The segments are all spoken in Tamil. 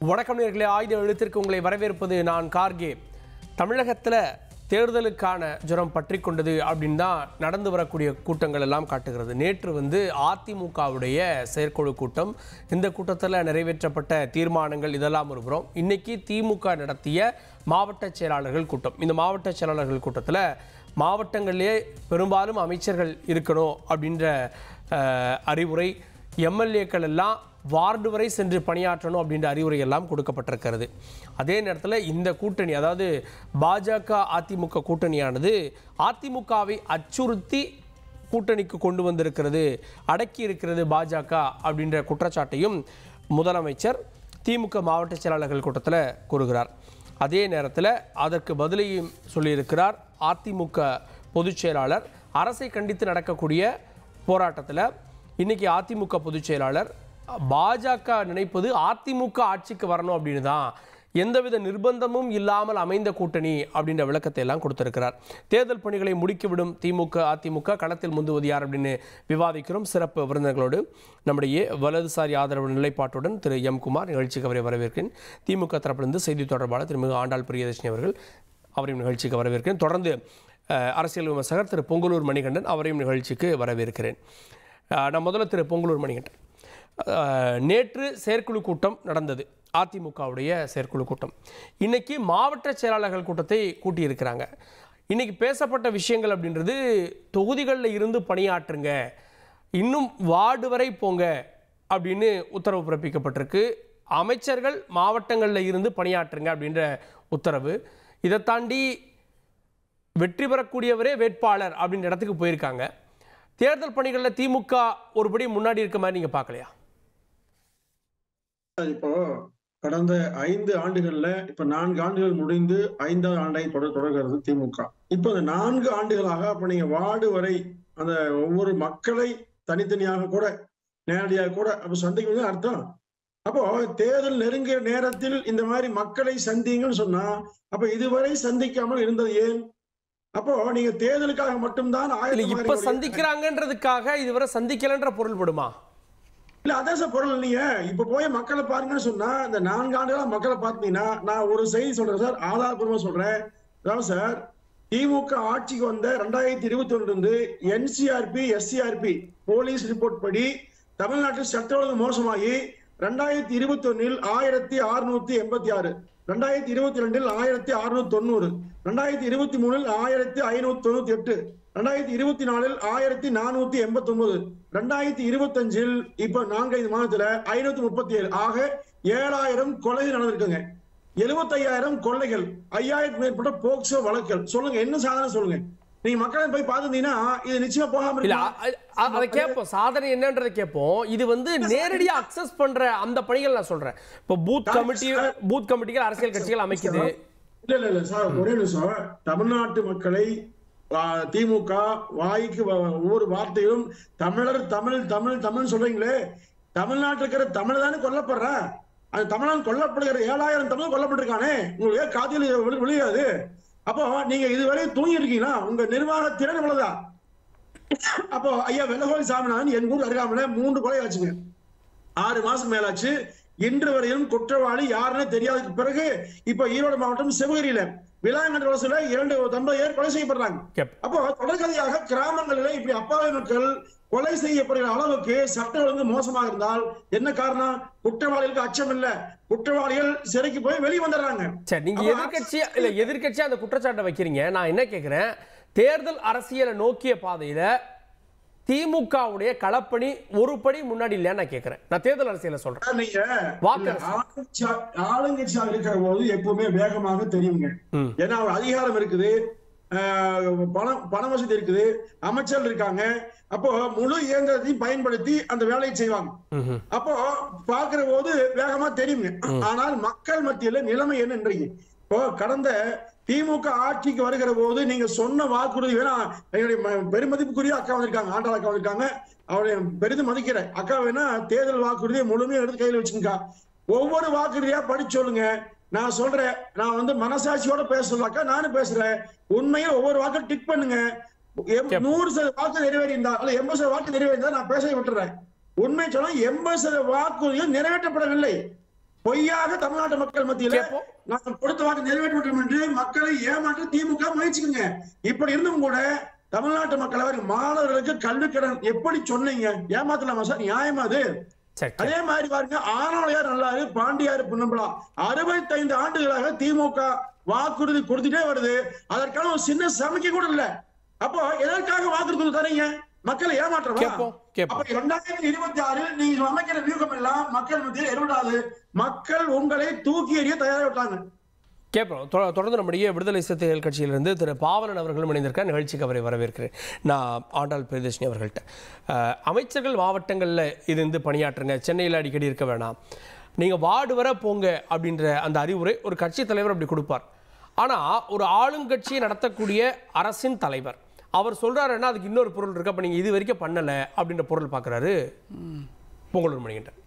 வணக்கம் நேயர்களே, ஆயுத எழுத்திற்கு உங்களை வரவேற்பது நான் கார்கே. தமிழகத்தில் தேர்தலுக்கான ஜுரம் பற்றி கொண்டது அப்படின்னு தான் நடந்து வரக்கூடிய கூட்டங்கள் எல்லாம் காட்டுகிறது. நேற்று அதிமுகவுடைய செயற்குழு கூட்டம், இந்த கூட்டத்தில் நிறைவேற்றப்பட்ட தீர்மானங்கள் இதெல்லாம் இருக்கிறோம். இன்னைக்கு திமுக நடத்திய மாவட்ட செயலாளர்கள் கூட்டம். இந்த மாவட்ட செயலாளர்கள் கூட்டத்தில் மாவட்டங்களிலே பெரும்பாலும் அமைச்சர்கள் இருக்கணும் அப்படின்ற அறிவுரை, எம்எல்ஏக்கள் எல்லாம் வார்டு வரை சென்று பணியாற்றணும் அப்படின்ற அறிவுரை எல்லாம் கொடுக்கப்பட்டிருக்கிறது. அதே நேரத்தில் இந்த கூட்டணி, அதாவது பாஜக அதிமுக கூட்டணியானது அதிமுகவை அச்சுறுத்தி கூட்டணிக்கு கொண்டு வந்திருக்கிறது, அடக்கி இருக்கிறது பாஜக அப்படின்ற குற்றச்சாட்டையும் முதலமைச்சர் திமுக மாவட்ட செயலாளர்கள் கூட்டத்தில் கூறுகிறார். அதே நேரத்தில் அதற்கு பதிலையும் சொல்லியிருக்கிறார் அதிமுக பொதுச் செயலாளர். அரசை கண்டித்து நடக்கக்கூடிய போராட்டத்தில் இன்னைக்கு அதிமுக பொதுச் செயலாளர் பாஜக நினைப்பது அதிமுக ஆட்சிக்கு வரணும் அப்படின்னு தான், எந்தவித நிர்பந்தமும் இல்லாமல் அமைந்த கூட்டணி அப்படின்ற விளக்கத்தை எல்லாம் கொடுத்திருக்கிறார். தேர்தல் பணிகளை முடுக்கிவிடும் திமுக அதிமுக களத்தில் முந்துவது யார் அப்படின்னு விவாதிக்கிறோம். சிறப்பு விருந்தினர்களோடு நம்முடைய வலதுசாரி ஆதரவு நிலைப்பாட்டுடன் திரு எம் குமார் நிகழ்ச்சிக்கு அவரை வரவேற்கிறேன். திமுக தரப்பிலிருந்து செய்தி தொடர்பாளர் திருமிகு ஆண்டாள் பிரியதர்ஷினி அவர்கள், அவரையும் நிகழ்ச்சிக்கு வரவேற்கிறேன். தொடர்ந்து அரசியல் விமர்சகர் திரு பொங்கலூர் மணிகண்டன், அவரையும் நிகழ்ச்சிக்கு வரவேற்கிறேன். நான் முதல்ல திரு பொங்கலூர் மணிகண்டன், நேற்று செயற்குழு கூட்டம் நடந்தது, அதிமுகவுடைய செயற்குழு கூட்டம். இன்னைக்கு மாவட்ட செயலாளர்கள் கூட்டத்தை கூட்டியிருக்கிறாங்க. இன்னைக்கு பேசப்பட்ட விஷயங்கள் அப்படின்றது, தொகுதிகளில் இருந்து பணியாற்றுங்க, இன்னும் வார்டு வரை போங்க அப்படின்னு உத்தரவு பிறப்பிக்கப்பட்டிருக்கு. அமைச்சர்கள் மாவட்டங்களில் இருந்து பணியாற்றுங்க அப்படின்ற உத்தரவு. இதை தாண்டி வெற்றி பெறக்கூடியவரே வேட்பாளர் அப்படின்ற இடத்துக்கு போயிருக்காங்க. தேர்தல் பணிகளில் திமுக ஒருபடி முன்னாடி இருக்க மாதிரி நீங்க பார்க்கலையா? இப்போ கடந்த 5 ஆண்டுகள்ல இப்ப 4 ஆண்டுகள் முடிந்து 5வது ஆண்டை தொடர்கிறது திமுக. இப்ப அந்த 4 ஆண்டுகளாக அப்ப நீங்க வார்டு வரை அந்த ஒவ்வொரு மக்களை தனித்தனியாக கூட நேரடியாக கூட அப்ப சந்திக்கிறது அர்த்தம். அப்போ தேர்தல் நெருங்கிய நேரத்தில் இந்த மாதிரி மக்களை சந்திங்கன்னு சொன்னா, அப்ப இதுவரை சந்திக்காமல் இருந்தது ஏன்? அப்போ நீங்க தேர்தலுக்காக மட்டும்தான் இப்ப சந்திக்கிறாங்கன்றதுக்காக இதுவரை சந்திக்கலன்ற பொருள் படுமா? இல்ல, அதே சார் பொருள். நீங்க இப்ப போய் மக்களை பாருங்கன்னு சொன்னா, இந்த 4 ஆண்டுகளா மக்களை பார்த்தீங்கன்னா, நான் ஒரு செய்தி சொல்றேன் சார், ஆதாரப்பூர்வமா சொல்றேன். அதாவது சார், திமுக ஆட்சிக்கு வந்த 2021 இருந்து என்சிஆர்பி எஸ்சிஆர்பி போலீஸ் ரிப்போர்ட் படி தமிழ்நாட்டில் சட்ட ஒழுங்கு மோசமாகி 2021 1686, 2022 1690, 2023 1598, 2024 1489, 2025 இப்ப 4-5 மாதத்துல 537, ஆக 7000 கொலைகள் நடந்திருக்குங்க. 75,000 கொள்ளைகள், 5000 மேற்பட்ட போக்சோ வழக்குகள். சொல்லுங்க, என்ன சாதனை சொல்லுங்க. நீங்க மக்களை போய் பார்த்துட்டீங்கன்னா இது நிச்சயமா போகாம இல்ல. அதை கேட்போம், சாதனை என்னன்றதை கேட்போம். இது நேரடியா அக்சஸ் பண்ற அந்த பணிகள் நான் சொல்றேன். இப்போ பூத் கமிட்டிகள் அரசியல் கட்சிகள் அமைக்குது. இல்ல சார், ஒரே நிமிஷம். தமிழ்நாட்டு மக்களை திமுக வாய்க்கு ஒவ்வொரு வார்த்தையிலும் தமிழர் தமிழ் தமிழ் தமிழ் சொல்றீங்களே, தமிழ்நாட்டில் இருக்கிற தமிழ் தானே கொல்லப்படுற. அந்த தமிழன் கொல்லப்படுகிற 7000 தமிழ் கொல்லப்பட்டிருக்கானே, உங்களுக்கு காதில் விழுகாது. அப்போ நீங்க இதுவரை தூங்கி இருக்கீங்களா? உங்க நிர்வாக திறன் இவ்வளவுதான். அப்போ ஐயா வெள்ளகோவில் சாமிநாதன் என் ஊர் அருகாமல 3 கொலை ஆச்சுங்க. 6 மாசம் மேலாச்சு. இன்று வரையும் குற்றவாளி யாருன்னு தெரியாததுக்கு பிறகு இப்ப ஈரோடு மாவட்டம் சிவகிரியில விளாங்கன்ற வலசுல 2 தம்பதியர் கொலை செய்யப்படுறாங்க. அப்போ தொடர்கதையாக கிராமங்களில் இப்படி அப்பாவி மக்கள் கொலை செய்யப்படுகிற அளவுக்கு சட்ட ஒழுங்கு மோசமாக இருந்தால் என்ன காரணம்? குற்றவாளிகளுக்கு அச்சம் இல்ல, குற்றவாளிகள் சிறைக்கு போய் வெளியே வந்துடுறாங்க. சரி, நீங்க எதிர்கட்சியா அந்த குற்றச்சாட்டை வைக்கிறீங்க. நான் என்ன கேட்கிறேன், தேர்தல் அரசியலை நோக்கிய பாதையில திமுகவுடைய களப்பணி ஒரு படி முன்னாடி இல்லையா நான் கேட்கிறேன். நான் தேர்தல் அரசியல சொல்றேன். நீங்க ஆளுங்கட்சியாக இருக்கிற போது எப்பவுமே வேகமாக தெரியுங்க. ஏன்னா அதிகாரம் இருக்குது, பண வசதி இருக்குது, அமைச்சர்கள் இருக்காங்க. அப்போ முழு இயந்திரத்தையும் பயன்படுத்தி அந்த வேலையை செய்வாங்க. அப்போ பாக்குற போது வேகமா தெரியுங்க. ஆனால் மக்கள் மத்தியில நிலைமை என்ன இன்றைக்கு? இப்போ கடந்த திமுக ஆட்சிக்கு வருகிற போது நீங்க சொன்ன வாக்குறுதி, வேணா எங்களுடைய பெருமதிப்புக்குரிய அக்கா வந்திருக்காங்க, ஆண்டாள் அக்கா வந்திருக்காங்க, அவரை பெரிதும் மதிக்கிறேன். அக்கா வேணா தேர்தல் வாக்குறுதியை முழுமையா எடுத்து கையில் வச்சுக்கா, ஒவ்வொரு வாக்குறுதியா படிச்சு சொல்லுங்க. நான் சொல்றேன், நான் மனசாட்சியோட பேசலாக்கா, நானும் பேசுறேன். உண்மையில் ஒவ்வொரு வாக்கு டிக் பண்ணுங்க. 100% வாக்கு நிறைவேறியிருந்தா அல்ல 80% வாக்கு நிறைவேறியிருந்தா நான் பேச விட்டுறேன். உண்மை சொல்ல 80% வாக்குறுதிகள் நிறைவேற்றப்படவில்லை. பொய்யாக தமிழ்நாட்டு மக்கள் மத்தியில நாங்கள் கொடுத்த வாக்கு நிறைவேற்ற வேண்டும் என்று மக்களை ஏமாற்ற திமுக முயற்சிக்குங்க. இப்படி இருந்தும் கூட தமிழ்நாட்டு மக்கள் மாணவர்களுக்கு கல்விக்கடன் எப்படி சொன்னீங்க? ஏமாத்தலாமா சார்? நியாயமா அது? அதே மாதிரி பாருங்க, ஆனாளையார் நல்லாரு, பாண்டியாறு புன்னம்பலா 65 ஆண்டுகளாக திமுக வாக்குறுதி கொடுத்துட்டே வருது. அதற்கான ஒரு சின்ன சமைக்க கூட இல்ல. அப்போ எதற்காக வாக்குறுதி தரீங்க? மக்களை ஏமாற்றமா? அப்ப 2026 நீங்க அமைக்கிற வியூகம் எல்லாம் மக்கள் மத்தியில் எதிர்விடாது. மக்கள் உங்களை தூக்கி எறிய தயாராக விட்டாங்க. கேட்போம். தொடர்ந்து நம்முடைய விடுதலை சிறுத்தைகள் கட்சியிலிருந்து திரு பாவலன் அவர்களும் இணைந்திருக்க நிகழ்ச்சிக்கு அவரை வரவேற்கிறேன். நான் ஆண்டாள் பிரியதர்ஷினி அவர்கள்ட்ட, அமைச்சர்கள் மாவட்டங்களில் இருந்து பணியாற்றுங்க, சென்னையில் அடிக்கடி இருக்க வேணாம், நீங்கள் வார்டு வர போங்க அப்படின்ற அந்த அறிவுரை ஒரு கட்சி தலைவர் அப்படி கொடுப்பார். ஆனால் ஒரு ஆளுங்கட்சியை நடத்தக்கூடிய அரசின் தலைவர் அவர் சொல்கிறாருன்னா அதுக்கு இன்னொரு பொருள் இருக்கு. அப்போ நீங்கள் இது வரைக்கும் பண்ணலை அப்படின்ற பொருள் பார்க்குறாரு பொங்கலூர் மணிகண்டன்.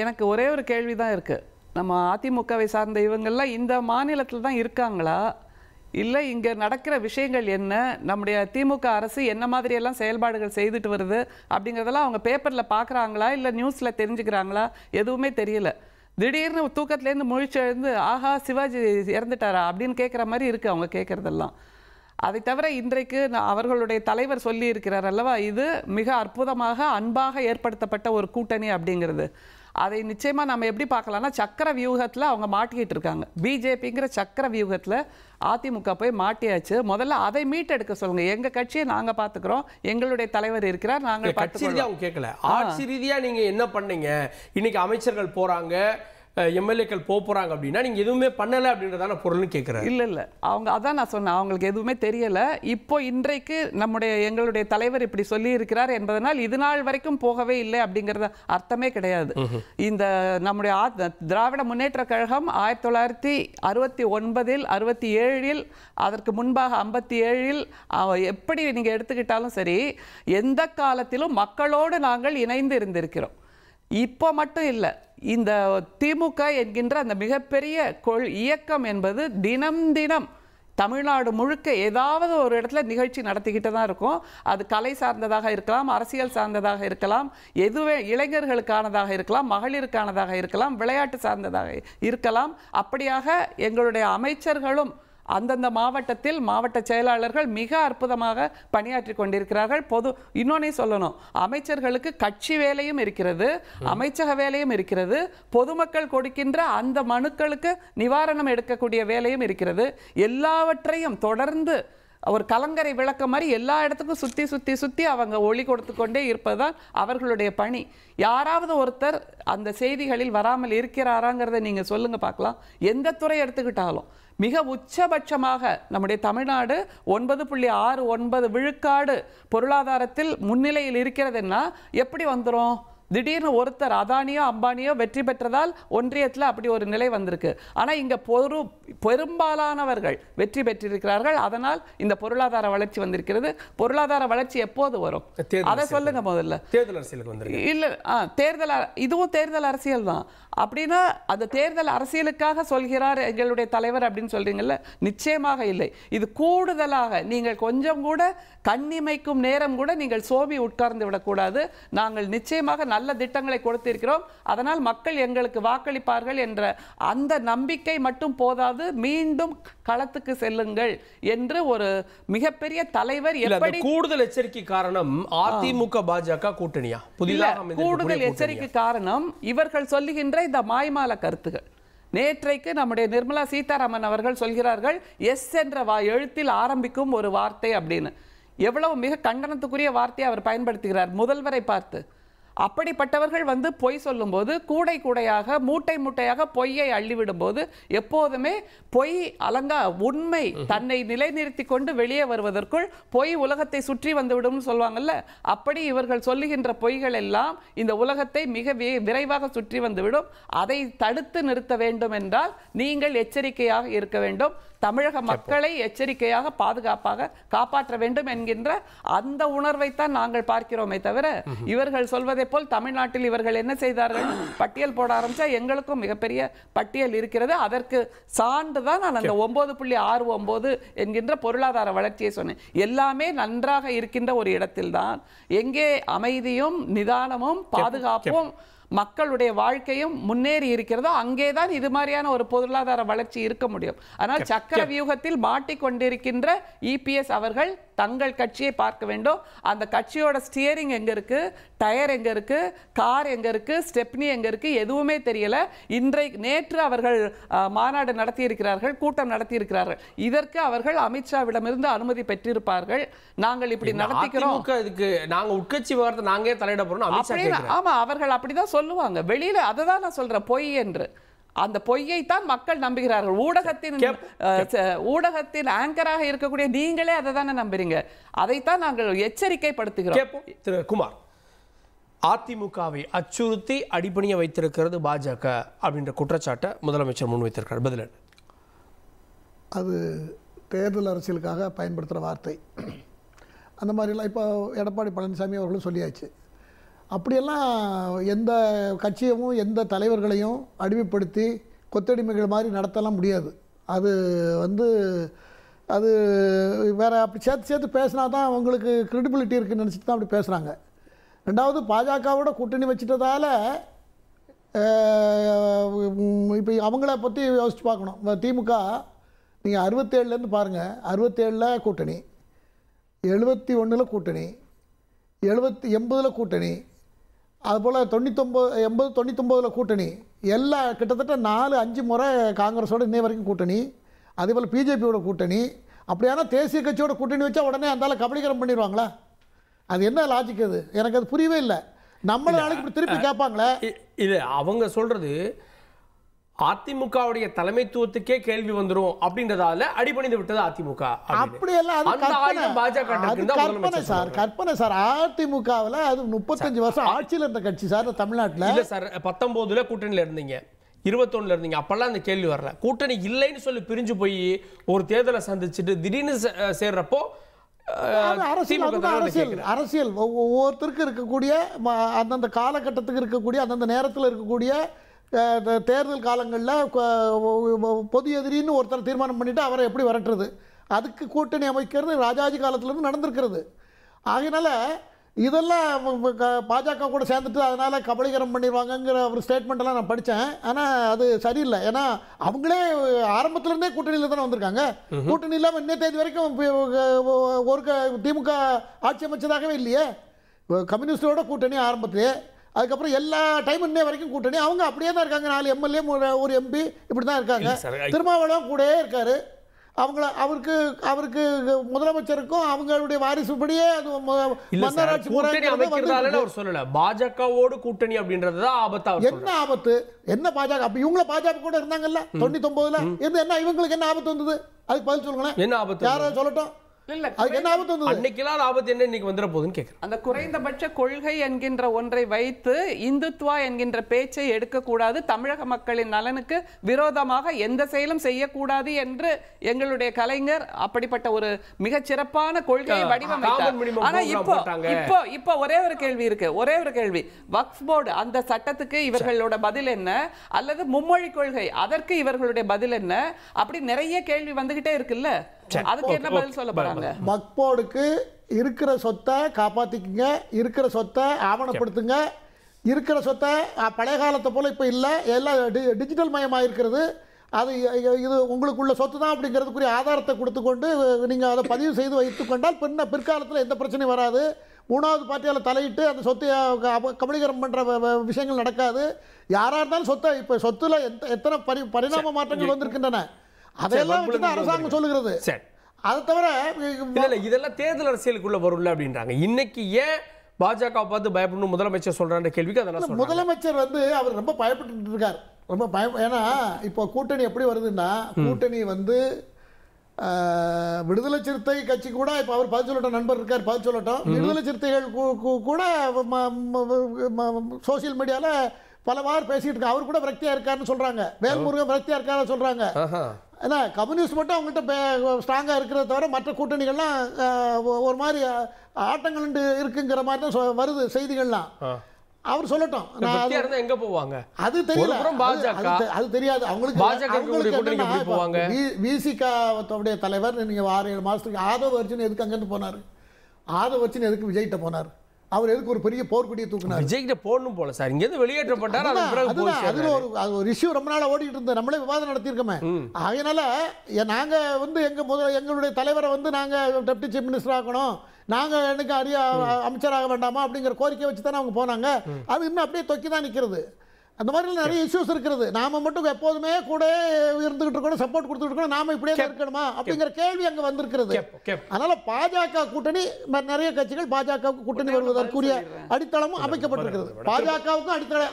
எனக்கு ஒரே ஒரு கேள்வி தான் இருக்குது. நம்ம அதிமுகவை சார்ந்த இவங்கெல்லாம் இந்த மாநிலத்தில் தான் இருக்காங்களா, இல்லை இங்கே நடக்கிற விஷயங்கள் என்ன, நம்முடைய திமுக அரசு என்ன மாதிரியெல்லாம் செயல்பாடுகள் செய்துட்டு வருது அப்படிங்கிறதெல்லாம் அவங்க பேப்பரில் பார்க்குறாங்களா, இல்லை நியூஸில் தெரிஞ்சுக்கிறாங்களா? எதுவுமே தெரியல. திடீர்னு தூக்கத்துலேருந்து முழிச்சு எழுந்து ஆஹா சிவாஜி இறந்துட்டாரா அப்படின்னு கேட்குற மாதிரி இருக்குது அவங்க கேட்குறதெல்லாம். அதை தவிர இன்றைக்கு அவர்களுடைய தலைவர் சொல்லி இருக்கிறார் அல்லவா, இது மிக அற்புதமாக அன்பாக ஏற்படுத்தப்பட்ட ஒரு கூட்டணி அப்படிங்கிறது. அதை நிச்சயமாக நம்ம எப்படி பார்க்கலாம்னா, சக்கர வியூகத்தில் அவங்க மாட்டிக்கிட்டு இருக்காங்க. பிஜேபிங்கிற சக்கர வியூகத்தில் அதிமுக போய் மாட்டியாச்சு. முதல்ல அதை மீட்டெடுக்க சொல்லுங்க. எங்க கட்சியை நாங்க பாத்துக்கிறோம், எங்களுடைய தலைவர் இருக்கிறார், நாங்கள் கட்சி ரீதியா அவங்க கேட்கல, ஆட்சி ரீதியா நீங்க என்ன பண்ணீங்க, இன்னைக்கு அமைச்சர்கள் போறாங்க, எம்எல்ஏக்கள் போறாங்க அப்படின்னா நீங்க எதுவுமே பண்ணல அப்படின்றதான பொருள்னு கேட்கிறேன். இல்ல அவங்க அதான் நான் சொன்னேன், அவங்களுக்கு எதுவுமே தெரியல. இப்போ இன்றைக்கு எங்களுடைய தலைவர் இப்படி சொல்லி இருக்கிறார் என்பதனால் இது நாள் வரைக்கும் போகவே இல்லை அப்படிங்கறது அர்த்தமே கிடையாது. இந்த நம்முடைய திராவிட முன்னேற்ற கழகம் 1969 67 அதற்கு முன்பாக 57 எப்படி நீங்க எடுத்துக்கிட்டாலும் சரி, எந்த காலத்திலும் மக்களோடு நாங்கள் இணைந்து இருந்திருக்கிறோம். இப்போ மட்டும் இல்லை, இந்த திமுக என்கின்ற அந்த மிகப்பெரிய இயக்கம் என்பது தினம் தினம் தமிழ்நாடு முழுக்க ஏதாவது ஒரு இடத்துல நிகழ்ச்சி நடத்திக்கிட்டு தான் இருக்கும். அது கலை சார்ந்ததாக இருக்கலாம், அரசியல் சார்ந்ததாக இருக்கலாம், எதுவே இளைஞர்களுக்கானதாக இருக்கலாம், மகளிருக்கானதாக இருக்கலாம், விளையாட்டு சார்ந்ததாக இருக்கலாம். அப்படியாக எங்களுடைய அமைச்சர்களும் அந்தந்த மாவட்டத்தில் மாவட்ட செயலாளர்கள் மிக அற்புதமாக பணியாற்றி கொண்டிருக்கிறார்கள். இன்னொன்னே சொல்லணும், அமைச்சர்களுக்கு கட்சி வேலையும் இருக்கிறது, அமைச்சக வேலையும் இருக்கிறது, பொதுமக்கள் கொடுக்கின்ற அந்த மனுக்களுக்கு நிவாரணம் எடுக்கக்கூடிய வேலையும் இருக்கிறது. எல்லாவற்றையும் தொடர்ந்து ஒரு கலங்கரை விளக்க மாதிரி எல்லா இடத்துக்கும் சுத்தி சுத்தி சுத்தி அவங்க ஒளி கொடுத்து கொண்டே இருப்பதுதான் அவர்களுடைய பணி. யாராவது ஒருத்தர் அந்த செய்திகளில் வராமல் இருக்கிறாராங்கிறத நீங்க சொல்லுங்க பார்க்கலாம். எந்த துறை எடுத்துக்கிட்டாலும் மிக உச்சபட்சமாக நம்முடைய தமிழ்நாடு 9.69 விழுக்காடு பொருளாதாரத்தில் முன்னிலையில் இருக்கிறதுன்னா எப்படி வந்துரும்? திடீர்னு ஒருத்தர் அதானியோ அம்பானியோ வெற்றி பெற்றதால் ஒன்றியத்தில் அப்படி ஒரு நிலை வந்திருக்கு. ஆனால் இங்கே பெரும்பாலானவர்கள் வெற்றி பெற்றிருக்கிறார்கள். அதனால் இந்த பொருளாதார வளர்ச்சி வந்திருக்கிறது. பொருளாதார வளர்ச்சி எப்போது வரும் அதை சொல்லுங்க முதல்ல. தேர்தல் அரசியலுக்கு வந்து இல்லை, இதுவும் தேர்தல் அரசியல் தான். அப்படின்னா அந்த தேர்தல் அரசியலுக்காக சொல்கிறார் எங்களுடைய தலைவர் அப்படின்னு சொல்றீங்கல்ல, நிச்சயமாக இல்லை. இது கூடுதலாக நீங்கள் கொஞ்சம் கூட கண்ணிமைக்கும் நேரம் கூட நீங்கள் சோபி உட்கார்ந்து விடக்கூடாது. நாங்கள் நிச்சயமாக நல்ல திட்டங்களை கொடுத்திருக்கிறோம், அதனால் மக்கள் எங்களுக்கு வாக்களிப்பார்கள் என்ற அந்த நம்பிக்கை மட்டும் போதாது, மீண்டும் களத்துக்கு செல்லுங்கள் என்று ஒரு மிகப்பெரிய தலைவர். எப்படி கூடுதல் எச்சரிக்கை காரணம் அதிமுக பாஜக கூட்டணியா? கூடுதல் எச்சரிக்கை காரணம் இவர்கள் சொல்லுகின்ற இந்த மாய்மால கருத்துகள். நேற்றைக்கு நம்முடைய நிர்மலா சீதாராமன் அவர்கள் சொல்கிறார்கள் எஸ் என்ற எழுத்தில் ஆரம்பிக்கும் ஒரு வார்த்தை அப்படின்னு. எவ்வளவு மிக கண்டனத்துக்குரிய வார்த்தையை அவர் பயன்படுத்துகிறார் முதல்வரை பார்த்து. அப்படிப்பட்டவர்கள் வந்து பொய் சொல்லும்போது கூடை கூடையாக மூட்டை மூட்டையாக பொய்யை அள்ளிவிடும் போது எப்போதுமே பொய் உண்மை தன்னை நிலைநிறுத்தி கொண்டு வெளியே வருவதற்குள் பொய் உலகத்தை சுற்றி வந்துவிடும் சொல்லுவாங்கல்ல, அப்படி இவர்கள் சொல்லுகின்ற பொய்கள் எல்லாம் இந்த உலகத்தை மிக விரைவாக சுற்றி வந்துவிடும். அதை தடுத்து நிறுத்த வேண்டும் என்றால் நீங்கள் எச்சரிக்கையாக இருக்க வேண்டும். தமிழக மக்களை எச்சரிக்கையாக பாதுகாப்பாக காப்பாற்ற வேண்டும் என்கின்ற அந்த உணர்வைத்தான் நாங்கள் பார்க்கிறோமே தவிர இவர்கள் சொல்வதை போல் தமிழ்நாட்டில் இவர்கள் என்ன செய்தார்கள் பட்டியல் போட ஆரம்பிச்சா எங்களுக்கும் மிகப்பெரிய பட்டியல் இருக்கிறது. அதற்கு சான்றுதான் நான் அந்த 9.69 என்கின்ற பொருளாதார வளர்ச்சியை சொன்னேன். எல்லாமே நன்றாக இருக்கின்ற ஒரு இடத்தில் தான் எங்கே அமைதியும் நிதானமும் பாதுகாப்பும் மக்களுடைய வாழ்க்கையும் முன்னேறி இருக்கிறதோ அங்கேதான் இது மாதிரியான ஒரு பொருளாதார வளர்ச்சி இருக்க முடியும். ஆனால் சக்கர வியூகத்தில் மாட்டிக்கொண்டிருக்கின்ற இபிஎஸ் அவர்கள் தங்கள் கட்சியை பார்க்க வேண்டும். அந்த கட்சியோட ஸ்டியரிங் எங்க இருக்கு, டயர் எங்க இருக்கு, கார் எங்க இருக்கு, ஸ்டெப்னி எங்க இருக்கு, எதுவுமே தெரியல. நேற்று அவர்கள் மாநாடு நடத்தி இருக்கிறார்கள், கூட்டம் நடத்தி இருக்கிறார்கள். இதற்கு அவர்கள் அமித்ஷாவிடமிருந்து அனுமதி பெற்றிருப்பார்கள். நாங்கள் இப்படி நடத்திக்கிறோம், இதுக்கு நாங்க உட்கட்சி விவகாரத்தை நாங்களே தலையிட போறோம் அமித்ஷா கேக்குறாரு. ஆமா, அவர்கள் அப்படிதான் சொல்லுவாங்க வெளியில. அததான் நான் சொல்றேன், பொய் என்று. அந்த பொய்யைத்தான் மக்கள் நம்புகிறார்கள். ஊடகத்தின் ஆங்கராக இருக்கக்கூடிய நீங்களே அதை தானே நம்புறீங்க. அதைத்தான் நாங்கள் எச்சரிக்கைப்படுத்துகிறோம். திரு குமார், அதிமுகவை அச்சுறுத்தி அடிபணிய வைத்திருக்கிறது பாஜக அப்படின்ற குற்றச்சாட்டை முதலமைச்சர் முன்வைத்திருக்கிறார். பதில் அது தேர்தல் அரசியலுக்காக பயன்படுத்துகிற வார்த்தை. அந்த மாதிரிலாம் இப்போ எடப்பாடி பழனிசாமி அவர்களும் சொல்லியாச்சு. அப்படியெல்லாம் எந்த கட்சியவும் எந்த தலைவர்களையும் அடிமைப்படுத்தி கொத்தடிமைகள் மாதிரி நடத்தலாம் முடியாது. அது அது வேறு அப்படி சேர்த்து பேசினா தான் அவங்களுக்கு கிரெடிபிலிட்டி இருக்குன்னு நினச்சிட்டு தான் அப்படி பேசுகிறாங்க. ரெண்டாவது, பாஜகவோட கூட்டணி வச்சுட்டதால இப்போ அவங்கள பற்றி யோசிச்சு பார்க்கணும். திமுக நீங்கள் 67லேருந்து பாருங்கள், 67ல் கூட்டணி, 71ல் கூட்டணி, 80ல் கூட்டணி, அதுபோல் 99ல் கூட்டணி, எல்லா கிட்டத்தட்ட 4-5 முறை காங்கிரஸோட இன்னை வரைக்கும் கூட்டணி. அதேபோல் பிஜேபியோட கூட்டணி. அப்படியான தேசிய கட்சியோட கூட்டணி வச்சா உடனே அந்தால கபலீகரம் பண்ணிடுவாங்களா? அது என்ன லாஜிக்? அது எனக்கு அது புரியவே இல்லை. நம்மள நாளைக்கு இப்படி திருப்பி கேட்பாங்களே. இது அவங்க சொல்றது அதிமுகவுடைய தலைமைத்துவத்துக்கே கேள்வி வந்துரும் அப்படின்றதால அடிபணிந்து விட்டது அதிமுக. அப்படியெல்லாம் கற்பனை சார், கற்பனை சார். அதிமுகவில் அது 35 வருஷம் ஆட்சியில் இருந்த கட்சி சார் தமிழ்நாட்டில். இல்ல சார், 19ல கூட்டணியில இருந்தீங்க, 21ல இருந்தீங்க, அப்பெல்லாம் அந்த கேள்வி வரல. கூட்டணி இல்லைன்னு சொல்லி பிரிஞ்சு போய் ஒரு தேர்தலை சந்திச்சுட்டு திடீர்னு சேர்றப்போ அரசியல் ஒவ்வொருத்தருக்கு இருக்கக்கூடிய அந்தந்த காலகட்டத்துக்கு இருக்கக்கூடிய அந்தந்த நேரத்தில் இருக்கக்கூடிய தேர்தல் காலங்களில் பொது எதிரின்னு ஒருத்தர் தீர்மானம் பண்ணிவிட்டு அவரை எப்படி விரட்டுறது, அதுக்கு கூட்டணி அமைக்கிறது ராஜாஜி காலத்திலேருந்து நடந்திருக்கிறது. ஆகையினால இதெல்லாம் பாஜக கூட சேர்ந்துட்டு அதனால் கபலீகரம் பண்ணிடுவாங்கங்கிற ஒரு ஸ்டேட்மெண்ட்டெல்லாம் நான் படித்தேன். ஆனால் அது சரியில்லை. ஏன்னா அவங்களே ஆரம்பத்திலேருந்தே கூட்டணியில் தானே வந்திருக்காங்க. கூட்டணி இல்லாமல் இன்னே தேதி வரைக்கும் ஒரு திமுக ஆட்சி அமைச்சதாகவே இல்லையே. கம்யூனிஸ்டோட கூட்டணி ஆரம்பத்திலே, அதுக்கப்புறம் எல்லா டைம் இன்னே வரைக்கும் கூட்டணி. அவங்க அப்படியே தான் இருக்காங்க. 4 எம்எல்ஏ, ஒரு எம்பி, இப்படி தான் இருக்காங்க. திருமாவளவன் கூட இருக்காரு. அவருக்கு முதலமைச்சருக்கும் அவங்களுடைய வாரிசுபடியே மன்னராட்சி சொல்லல. பாஜகவோடு கூட்டணி அப்படின்றது ஆபத்தா. என்ன ஆபத்து? என்ன பாஜக? அப்ப இவங்கள பாஜக கூட இருந்தாங்கல்ல 99ல இருந்து, என்ன இவங்களுக்கு என்ன ஆபத்து வந்தது? அதுக்கு பதில் சொல்லுங்களேன். என்ன ஆபத்து? யாராவது சொல்லட்டும். அந்த குறைந்தபட்ச கொள்கை என்கின்ற ஒன்றை வைத்து இந்துத்வா என்கின்ற பேச்சை எடுக்கக்கூடாது, தமிழக மக்களின் நலனுக்கு விரோதமாக எந்த செயலும் செய்யக்கூடாது என்று எங்களுடைய கலைஞர் அப்படிப்பட்ட ஒரு மிகச் சிறப்பான கொள்கையை வடிவமைத்தார். ஆனா இப்போ ஒரே ஒரு கேள்வி இருக்கு, ஒரே ஒரு கேள்வி. வக்ஃப் போர்டு அந்த சட்டத்துக்கு இவர்களோட பதில் என்ன, அல்லது மும்மொழி கொள்கை அதற்கு இவர்களுடைய பதில் என்ன? அப்படி நிறைய கேள்வி வந்துகிட்டே இருக்குல்ல, அதுக்கு என்ன பதில் சொல்ல போறாங்க? வக்ஃப் போர்டுக்கு இருக்கிற சொத்தை காப்பாத்திக்குங்க, இருக்கிற சொத்தை ஆவணப்படுத்துங்க, இருக்கிற சொத்தை பழைய காலத்தை போல இப்ப இல்ல, எல்லாம் டிஜிட்டல் மயமா இருக்கிறது. அது இது உங்களுக்குள்ள சொத்து தான் அப்படிங்கிறதுக்குரிய ஆதாரத்தை கொடுத்துக்கொண்டு நீங்க அதை பதிவு செய்து வைத்துக் கொண்டால் பிற்காலத்தில் எந்த பிரச்சனையும் வராது. மூணாவது பார்ட்டியால் தலையிட்டு அந்த சொத்தை கபலீகரம் பண்ற விஷயங்கள் நடக்காது. யாரா இருந்தாலும் சொத்தை இப்ப சொத்துல எத்தனை பரிணாம மாற்றங்கள் வந்திருக்கின்றன, அதையெல்லாம் வச்சுதான் அரசாங்கம் சொல்லுகிறது. அதை தவிர இதெல்லாம் தேர்தல் அரசியலுக்குள்ள வரும்ல அப்படின்றாங்க. இன்னைக்கு ஏன் பாஜக பார்த்து பயப்படணும் முதலமைச்சர் சொல்றான்ற கேள்விக்கு அதெல்லாம் முதலமைச்சர் அவர் ரொம்ப பயப்பட்டு இருக்கார். ரொம்ப ஏன்னா இப்போ கூட்டணி எப்படி வருதுன்னா, கூட்டணி விடுதலை சிறுத்தை கட்சி கூட இப்ப அவர் பதில் சொல்லட்டும், நண்பர் இருக்கார் பதில் சொல்லட்டும். விடுதலை சிறுத்தைகள் கூட சோசியல் மீடியால பலவாறு பேசிட்டு இருக்காங்க. அவர் கூட விரக்தியா இருக்காருன்னு சொல்றாங்க. வேல்முருகன் விரக்தியா இருக்காரு சொல்றாங்க. ஏன்னா கம்யூனிஸ்ட் மட்டும் அவங்கள்ட்ட ஸ்ட்ராங்கா இருக்கிறத தவிர மற்ற கூட்டணிகள்லாம் ஒரு மாதிரி ஆட்டங்கள் இருக்குங்கிற மாதிரி தான் வருது செய்திகள்லாம். அவர் சொல்லட்டும், எங்க போவாங்க அது தெரியல, அது தெரியாது அவங்களுக்கு. விசிகாவுடைய தலைவர் நீங்க 6-7 மாசத்துக்கு ஆதவ அர்ஜுன் எதுக்கு அங்கிருந்து போனாரு? ஆதவ அர்ஜுன் எதுக்கு விஜய்கிட்ட போனாரு? அவர் எதுக்கு ஒரு பெரிய போர்க்கொடியை தூக்குனார்? விஜய்கிட்ட போடணும் போல சார், இங்கேருந்து வெளியேற்றப்பட்டார். அதுல ஒரு இஷ்யூ ரொம்ப நாளா ஓடிட்டு இருந்தது, நம்மளே விவாதம் நடத்தியிருக்கோமே. அதனால நாங்க எங்களுடைய தலைவரை நாங்க டெப்டி சீஃப் மினிஸ்டர் ஆக்கணும், நாங்க எனக்கு அமைச்சராக வேண்டாமா அப்படிங்கிற கோரிக்கை வச்சு தானே அவங்க போனாங்க. அது இன்னும் அப்படியே தொக்கி தான் நிற்கிறது. அந்த மாதிரி நிறைய இஷ்யூஸ் இருக்கிறது. நாம மட்டும் எப்போதுமே கூட இருந்துகிட்டு இருக்கணும், சப்போர்ட் கொடுத்துட்டு இருக்கணும், நாம இப்படியே இருக்கணுமா அப்படிங்கிற கேள்வி அங்க வந்திருக்கிறது. அதனால பாஜக கூட்டணி நிறைய கட்சிகள் பாஜகவுக்கு கூட்டணி வருவதற்குரிய அடித்தளமும் அமைக்கப்பட்டிருக்கிறது. பாஜகவுக்கும் அடித்தள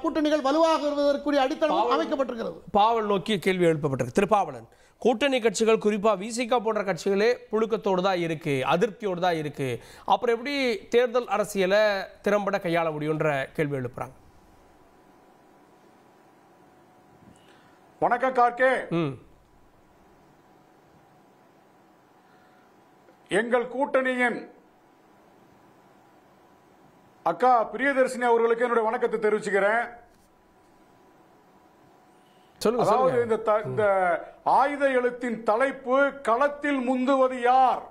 கூட்டணிகள் வலுவாக வருவதற்குரிய அடித்தளமும் அமைக்கப்பட்டிருக்கிறது. பாவல் நோக்கி கேள்வி எழுப்பப்பட்டிருக்கு. திருப்பாவலன், கூட்டணி கட்சிகள் குறிப்பா விசிகா போன்ற கட்சிகளே புழுக்கத்தோடு தான் இருக்கு, அதிருப்தியோடு தான் இருக்கு, அப்புறம் எப்படி தேர்தல் அரசியலை திறம்பட கையாள முடியும்ன்ற கேள்வி எழுப்புறாங்க. வணக்கம் கார்கே. எங்கள் கூட்டணியின் அக்கா பிரியதர்ஷினி அவர்களுக்கு என்னுடைய வணக்கத்தை தெரிவிச்சுக்கிறேன். அதாவது இந்த ஆயுத எழுத்தின் தலைப்பு களத்தில் முந்துவது யார்,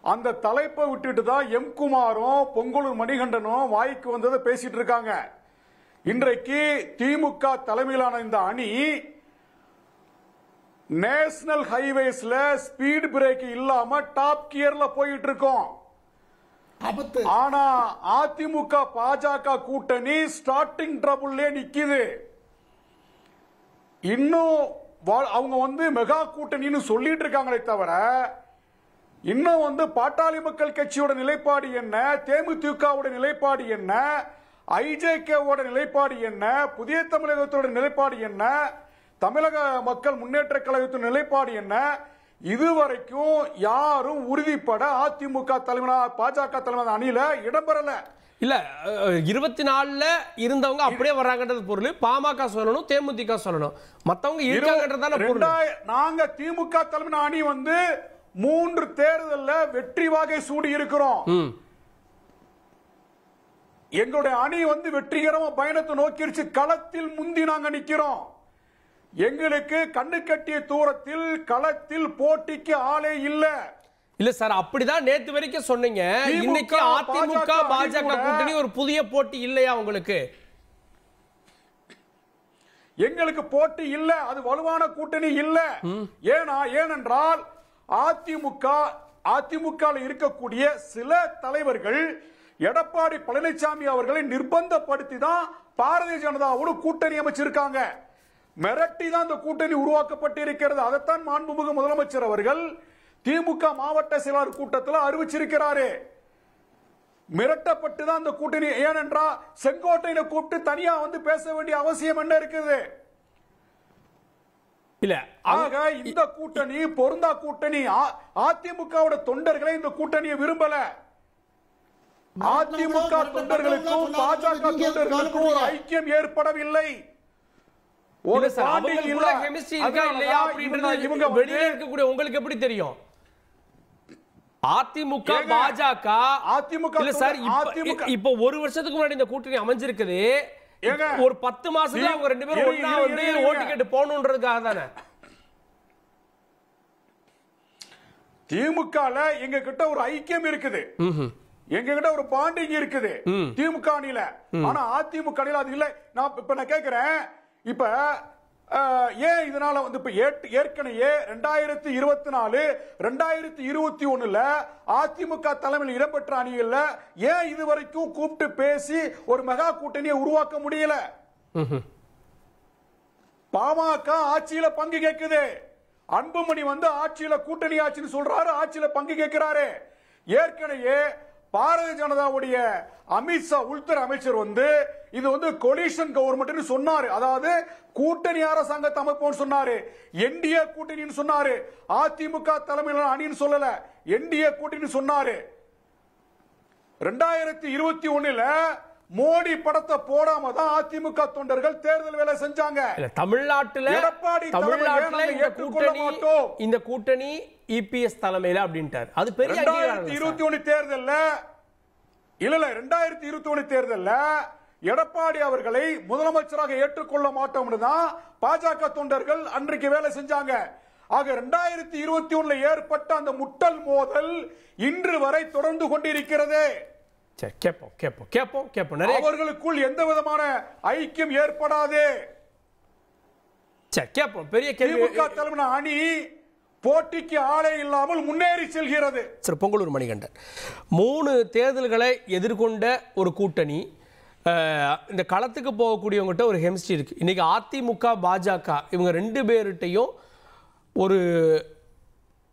அந்த தலைப்பை விட்டுட்டு தான் எம் குமாரும் பொங்கலூர் மணிகண்டனும் வாய்க்கு வந்ததை பேசிட்டு இருக்காங்க. இன்றைக்கு திமுக தலைமையிலான இந்த அணி நேஷனல் ஹைவேஸ்ல ஸ்பீட் பிரேக் இல்லாம டாப் கியர்ல போயிட்டு இருக்கோம். ஆனா அதிமுக பாஜக கூட்டணி ஸ்டார்டிங் ட்ரபிள்லே நிக்குது. இன்னும் அவங்க மெகா கூட்டணின்னு சொல்லிட்டு இருக்காங்களே தவிர இன்னும் பாட்டாளி மக்கள் கட்சியோட நிலைப்பாடு என்ன, தேமுதிகவோட நிலைப்பாடு என்ன, ஐஜேகேவோட நிலைப்பாடு என்ன, புதிய தமிழகத்தோட நிலைப்பாடு என்ன, தமிழக மக்கள் முன்னேற்ற கழகத்தின் நிலைப்பாடு என்ன, இதுவரைக்கும் யாரும் உறுதிப்பட அதிமுக தலைமையிலான பாஜக தலைமையிலான அணியில இடம்பெறல. இல்ல 24ல இருந்தவங்க அப்படியே வர்றாங்கன்றது பொருள். பாமக சொல்லணும், தேமுதிக சொல்லணும், மத்தவங்க இருக்காங்கன்றதான பொருள். நாங்க திமுக தலைமையிலான அணி 3 தேர்தல்ல வெற்றி வாகை சூடி இருக்கிறோம். எங்களுடைய அணி வெற்றிகரமா பயணத்தை நோக்கிருச்சு. களத்தில் முந்தி நாங்க நிக்கிறோம். எங்களுக்கு கண்ணு கட்டிய தூரத்தில் களத்தில் போட்டிக்கு ஆளே இல்ல. இல்ல சார், அப்படிதான் நேத்து வரைக்கும் சொன்னீங்க. இன்னைக்கு அதிமுக பாஜக கூட்டணி ஒரு புதிய போட்டி இல்லையா உங்களுக்கு? எங்களுக்கு போட்டி இல்ல, அது வலுவான கூட்டணி இல்ல. ஏனென்றால் அதிமுக இருக்கக்கூடிய சில தலைவர்கள் எடப்பாடி பழனிசாமி அவர்களை நிர்பந்தப்படுத்தி தான் பாரதிய ஜனதாவோடு கூட்டணி அமைச்சிருக்காங்க. மிரட்டி தான் இந்த கூட்டணி உருவாக்கப்பட்டிருக்கிறது. அதைத்தான் மாண்புமிகு முதலமைச்சர் அவர்கள் திமுக மாவட்ட செயலாளர் கூட்டத்தில் அறிவிச்சிருக்கிறாரு. மிரட்டப்பட்டு தான் இந்த கூட்டணி. ஏனென்றால் செங்கோட்டையில கூப்பிட்டு தனியா பேச வேண்டிய அவசியம் என்ன இருக்குது? இல்ல, ஆக இந்த கூட்டணி பொருந்தா கூட்டணி. அதிமுகவோட தொண்டர்களை இந்த கூட்டணியை விரும்பல. அதிமுக தொண்டர்களுக்கும் பாஜக தொண்டர்களுக்கும் ஒரு ஐக்கியம் ஏற்படவில்லை. உங்களுக்கு எப்படி தெரியும்? அதிமுக பாஜக இப்ப ஒரு வருஷத்துக்கு முன்னாடி இந்த கூட்டணி அமைஞ்சிருக்குது. ஒரு 10 மாசத்துல அவங்க 2 பேரும் ஒண்ணா ஓட்டு கேட்டு போகணுன்றதுக்காக தானே. திமுக எங்க கிட்ட ஒரு ஐக்கியம் இருக்குது, எங்க கிட்ட ஒரு பாண்டிங் இருக்குது திமுக அணியில. ஆனா அதிமுக அணியில அது இல்ல. நான் கேட்கிறேன், இப்ப ஏன் இதனால இப்ப ஏற்கனவே 2024 2021 அதிமுக தலைமையில் இடம்பெற்ற அணிகள்ல ஏன் இதுவரைக்கும் கூப்பிட்டு பேசி ஒரு மெகா கூட்டணியை உருவாக்க முடியல? பாமக ஆட்சியில பங்கு கேட்குது. அன்புமணி ஆட்சியில கூட்டணி ஆட்சின்னு சொல்றாரு, ஆட்சியில பங்கு கேட்கிறாரு. ஏற்கனவே பாரதிய ஜனதாவுடைய அமித்ஷா உள்துறை அமைச்சர் இது கொலிஷன் கவர்மெண்ட் சொன்னாரு. அதாவது கூட்டணி அரசாங்கத்தை அமைப்போம் சொன்னாரு. என்டிஏ கூட்டணின்னு சொன்னாரு. அதிமுக தலைமையிலான அணின்னு சொல்லல, என்டிஏ கூட்டணி சொன்னாரு. 2021 மோடி படத்தை போடாம தான் அதிமுக தொண்டர்கள் தேர்தல் வேலை செஞ்சாங்க. தமிழ்நாட்டில் இந்த கூட்டணி இபிஎஸ் தலைமையில அப்படின்ட்டார். அது பெரிய 2021 தேர்தல்ல இல்ல 2021 தேர்தல்ல எடப்பாடி அவர்களை முதலமைச்சராக ஏற்றுக்கொள்ள மாட்டோம்னு தான் பாஜக தொண்டர்கள் அன்றைக்கு வேலை செஞ்சாங்க. ஆக 2021 ஏற்பட்ட அந்த முட்டல் மோதல் இன்று வரை தொடர்ந்து கொண்டிருக்கிறது. அவர்களுக்குள் எந்த விதமான ஐக்கியம் ஏற்படாது. பெரிய திமுக தலைமை அணி போட்டிக்கு ஆளே இல்லாமல் முன்னேறி செல்கிறது. சார், பொங்கலூர் மணிகண்டன், 3 தேர்தல்களை எதிர்கொண்ட ஒரு கூட்டணி, இந்த களத்துக்கு போகக்கூடியவங்ககிட்ட ஒரு கெமிஸ்ட்ரி இருக்கு. இன்னைக்கு அதிமுக பாஜக இவங்க 2 பேர்கிட்டையும் ஒரு